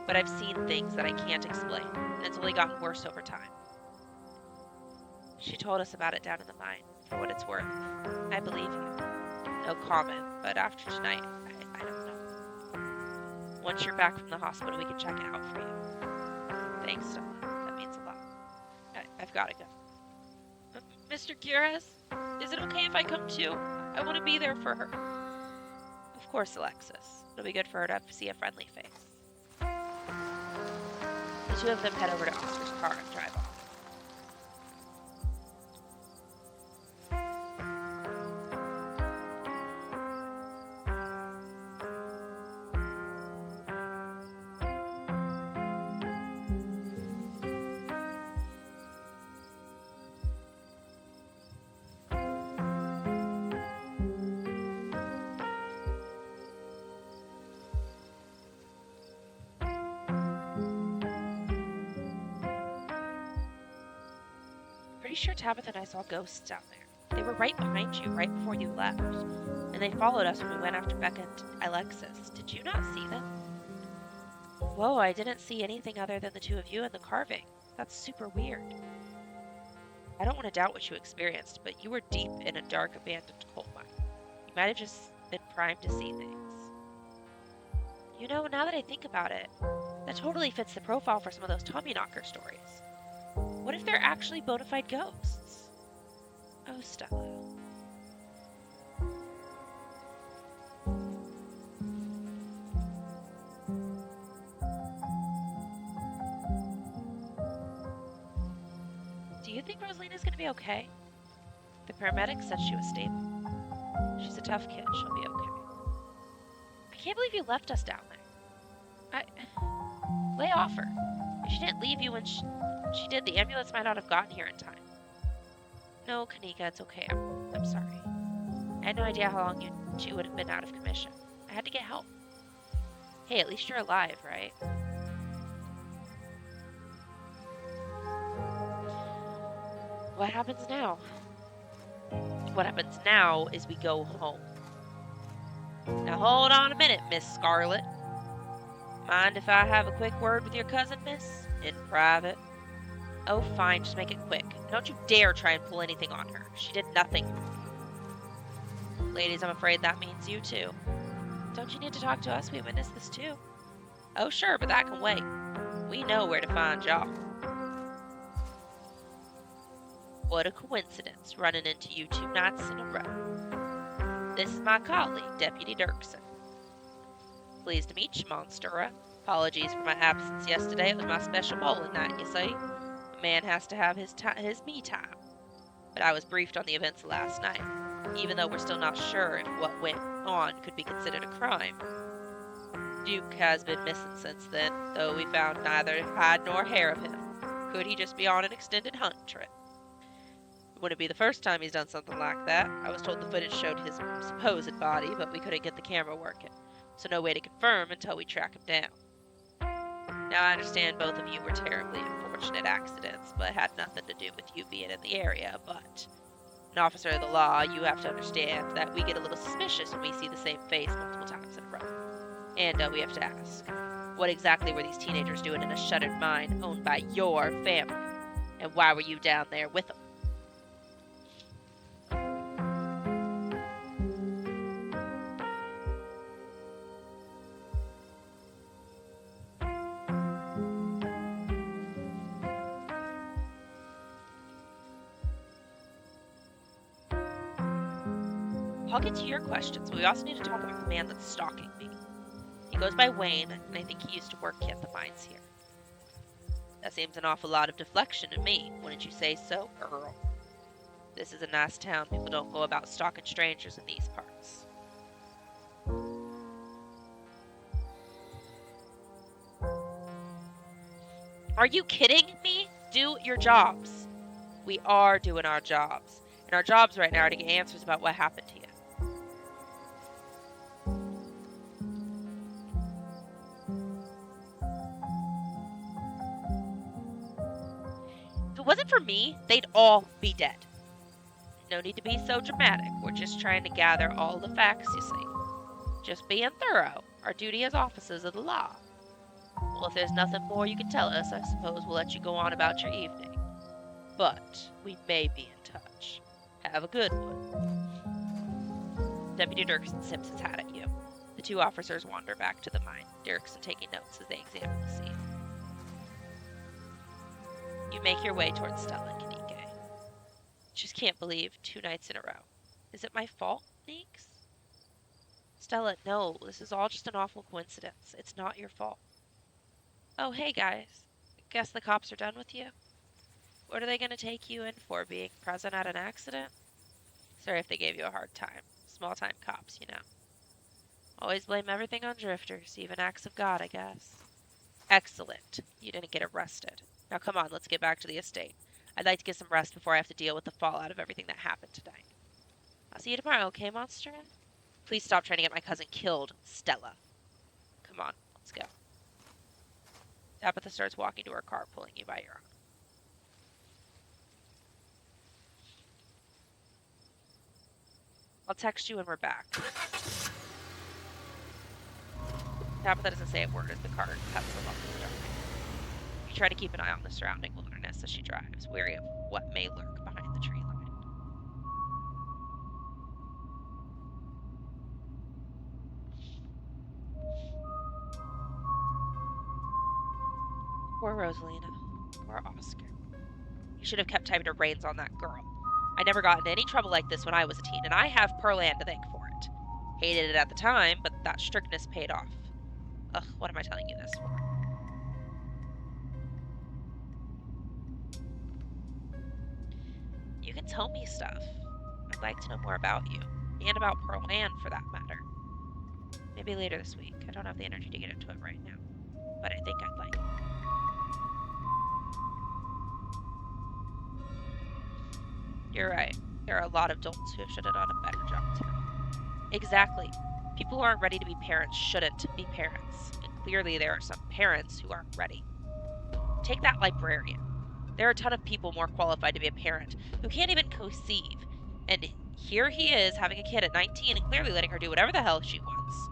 But I've seen things that I can't explain, and it's only gotten worse over time. She told us about it down in the mine, for what it's worth. I believe you. No comment, but after tonight, I don't know. Once you're back from the hospital, we can check it out for you. Thanks, Stella. That means a lot. I've got to go. Mr. Gures, is it okay if I come too? I want to be there for her. Of course, Alexis. It'll be good for her to see a friendly face. The two of them head over to Oscar's car and drive off. Pretty sure Tabitha and I saw ghosts down there. They were right behind you, right before you left. And they followed us when we went after Becca and Alexis. Did you not see them? Whoa, I didn't see anything other than the two of you and the carving. That's super weird. I don't want to doubt what you experienced, but you were deep in a dark, abandoned coal mine. You might have just been primed to see things. You know, now that I think about it, that totally fits the profile for some of those Tommyknocker stories. What if they're actually bona fide ghosts? Oh, Stella. Do you think Rosalina's gonna be okay? The paramedic said she was stable. She's a tough kid. She'll be okay. I can't believe you left us down there. Lay off her. If she didn't leave you when she did, the ambulance might not have gotten here in time. No, Kanika, it's okay. I'm sorry. I had no idea how long you two would have been out of commission. I had to get help. Hey, at least you're alive, right? What happens now? What happens now is we go home. Now hold on a minute, Miss Scarlet. Mind if I have a quick word with your cousin, miss? In private? Oh, fine, just make it quick. Don't you dare try and pull anything on her. She did nothing. Ladies, I'm afraid that means you too. Don't you need to talk to us? We witnessed this too. Oh, sure, but that can wait. We know where to find y'all. What a coincidence, running into you 2 nights in a row. This is my colleague, Deputy Dirksen. Pleased to meet you, Monstera. Apologies for my absence yesterday. It was my special bowling night, you see. A man has to have his me time. But I was briefed on the events of last night, even though we're still not sure if what went on could be considered a crime. Duke has been missing since then, though we found neither hide nor hair of him. Could he just be on an extended hunt trip? It wouldn't be the first time he's done something like that. I was told the footage showed his supposed body, but we couldn't get the camera working, so no way to confirm until we track him down. Now, I understand both of you were terribly unfortunate accidents, but had nothing to do with you being in the area, but an officer of the law, you have to understand that we get a little suspicious when we see the same face multiple times in a row. And we have to ask, what exactly were these teenagers doing in a shuttered mine owned by your family? And why were you down there with them? I'll get to your questions, but we also need to talk about the man that's stalking me. He goes by Wayne, and I think he used to work at the mines here. That seems an awful lot of deflection to me, wouldn't you say so, Earl? This is a nice town. People don't go about stalking strangers in these parts. Are you kidding me? Do your jobs. We are doing our jobs. And our jobs right now are to get answers about what happened to you. If it wasn't for me, they'd all be dead. No need to be so dramatic. We're just trying to gather all the facts, you see. Just being thorough. Our duty as officers of the law. Well, if there's nothing more you can tell us, I suppose we'll let you go on about your evening. but we may be in touch. Have a good one. Deputy Dirksen tips his hat at you. The two officers wander back to the mine, Dirksen taking notes as they examine the scene. You make your way towards Stella, Kanike. Just can't believe 2 nights in a row. Is it my fault, Neeks? Stella, no, this is all just an awful coincidence. It's not your fault. Oh, hey guys. Guess the cops are done with you? What are they going to take you in for, being present at an accident? Sorry if they gave you a hard time. Small-time cops, you know. Always blame everything on drifters, even acts of God, I guess. Excellent. You didn't get arrested. Now come on, let's get back to the estate. I'd like to get some rest before I have to deal with the fallout of everything that happened tonight. I'll see you tomorrow, okay, Monstera? Please stop trying to get my cousin killed, Stella. Come on, let's go. Tabitha starts walking to her car, pulling you by your arm. I'll text you when we're back. Tabitha doesn't say a word as the car cuts along the dark. You try to keep an eye on the surrounding wilderness as she drives, wary of what may lurk behind the tree line. Poor Rosalina. Poor Oscar. You should have kept tighter reins on that girl. I never got into any trouble like this when I was a teen, and I have Pearl Ann to thank for it. Hated it at the time, but that strictness paid off. Ugh, what am I telling you this for? You can tell me stuff. I'd like to know more about you, and about Pearl Ann, for that matter. Maybe later this week. I don't have the energy to get into it right now, but I think I'd like it. You're right. There are a lot of adults who should have done a better job tonight. Exactly. People who aren't ready to be parents shouldn't be parents. And clearly there are some parents who aren't ready. Take that librarian. There are a ton of people more qualified to be a parent who can't even conceive. And here he is having a kid at 19 and clearly letting her do whatever the hell she wants.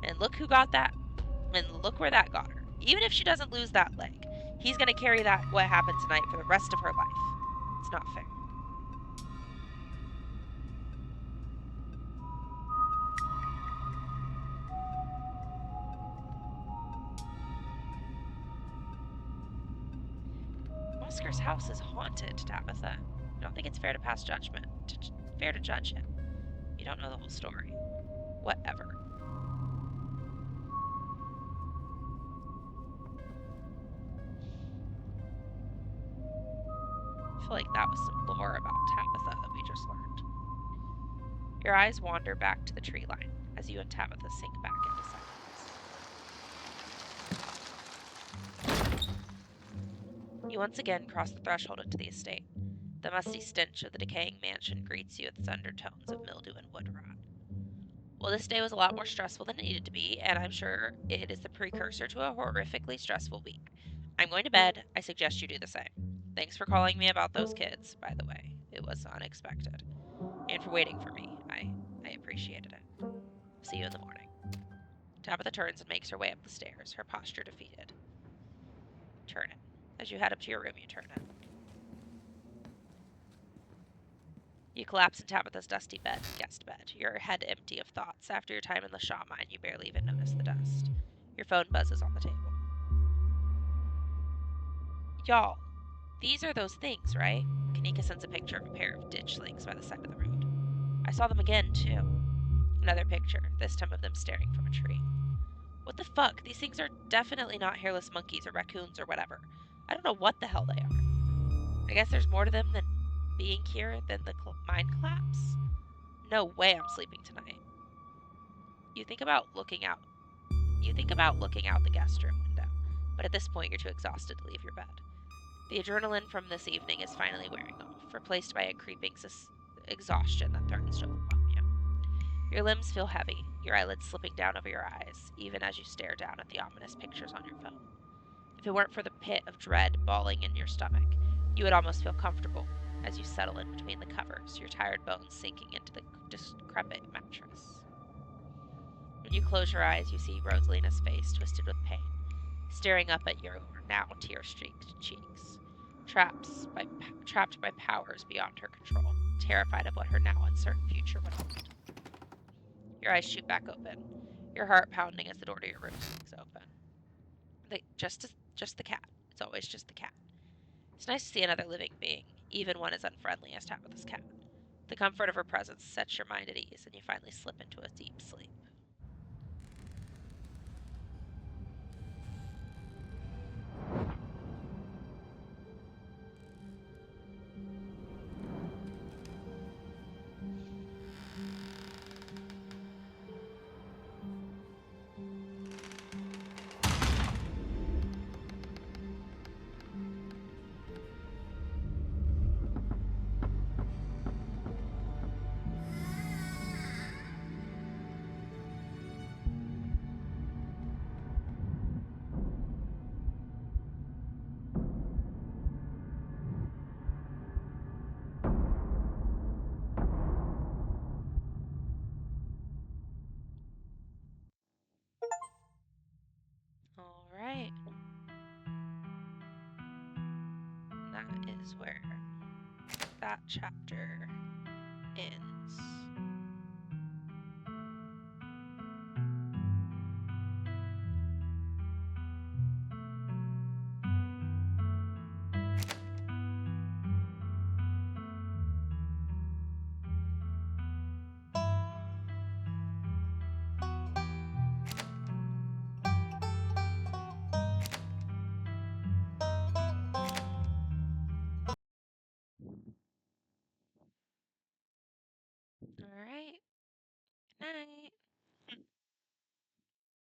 And look who got that. And look where that got her. Even if she doesn't lose that leg, he's going to carry that what happened tonight for the rest of her life. It's not fair. Oscar's house is haunted, Tabitha. I don't think it's fair to pass judgment. Fair to judge him. You don't know the whole story. Whatever. I feel like that was some lore about Tabitha that we just learned. Your eyes wander back to the tree line as you and Tabitha sink back into silence. You once again cross the threshold into the estate. The musty stench of the decaying mansion greets you with its undertones of mildew and wood rot. Well, this day was a lot more stressful than it needed to be, and I'm sure it is the precursor to a horrifically stressful week. I'm going to bed. I suggest you do the same. Thanks for calling me about those kids, by the way. It was unexpected. And for waiting for me. I appreciated it. See you in the morning. Tabitha turns and makes her way up the stairs, her posture defeated. Turn it. As you head up to your room, you turn it. You collapse in Tabitha's dusty guest bed, your head empty of thoughts. After your time in the Shaw mine, you barely even notice the dust. Your phone buzzes on the table. Y'all, these are those things, right? Kanika sends a picture of a pair of ditchlings by the side of the road. I saw them again, too. Another picture, this time of them staring from a tree. What the fuck? These things are definitely not hairless monkeys or raccoons or whatever. I don't know what the hell they are. I guess there's more to them than being here than the mine collapse? No way I'm sleeping tonight. You think about looking out the guest room window, but at this point you're too exhausted to leave your bed. The adrenaline from this evening is finally wearing off, replaced by a creeping exhaustion that threatens to overwhelm you. Your limbs feel heavy, your eyelids slipping down over your eyes, even as you stare down at the ominous pictures on your phone. If it weren't for the pit of dread balling in your stomach, you would almost feel comfortable as you settle in between the covers, your tired bones sinking into the decrepit mattress. When you close your eyes, you see Rosalina's face twisted with pain, staring up at your now tear-streaked cheeks. trapped by powers beyond her control, terrified of what her now uncertain future would hold. Your eyes shoot back open, your heart pounding as the door to your room swings open. Just the cat. It's always just the cat. It's nice to see another living being, even one as unfriendly as Tabitha's cat. The comfort of her presence sets your mind at ease, and you finally slip into a deep sleep. All right. That is where that chapter ends. All right. Night.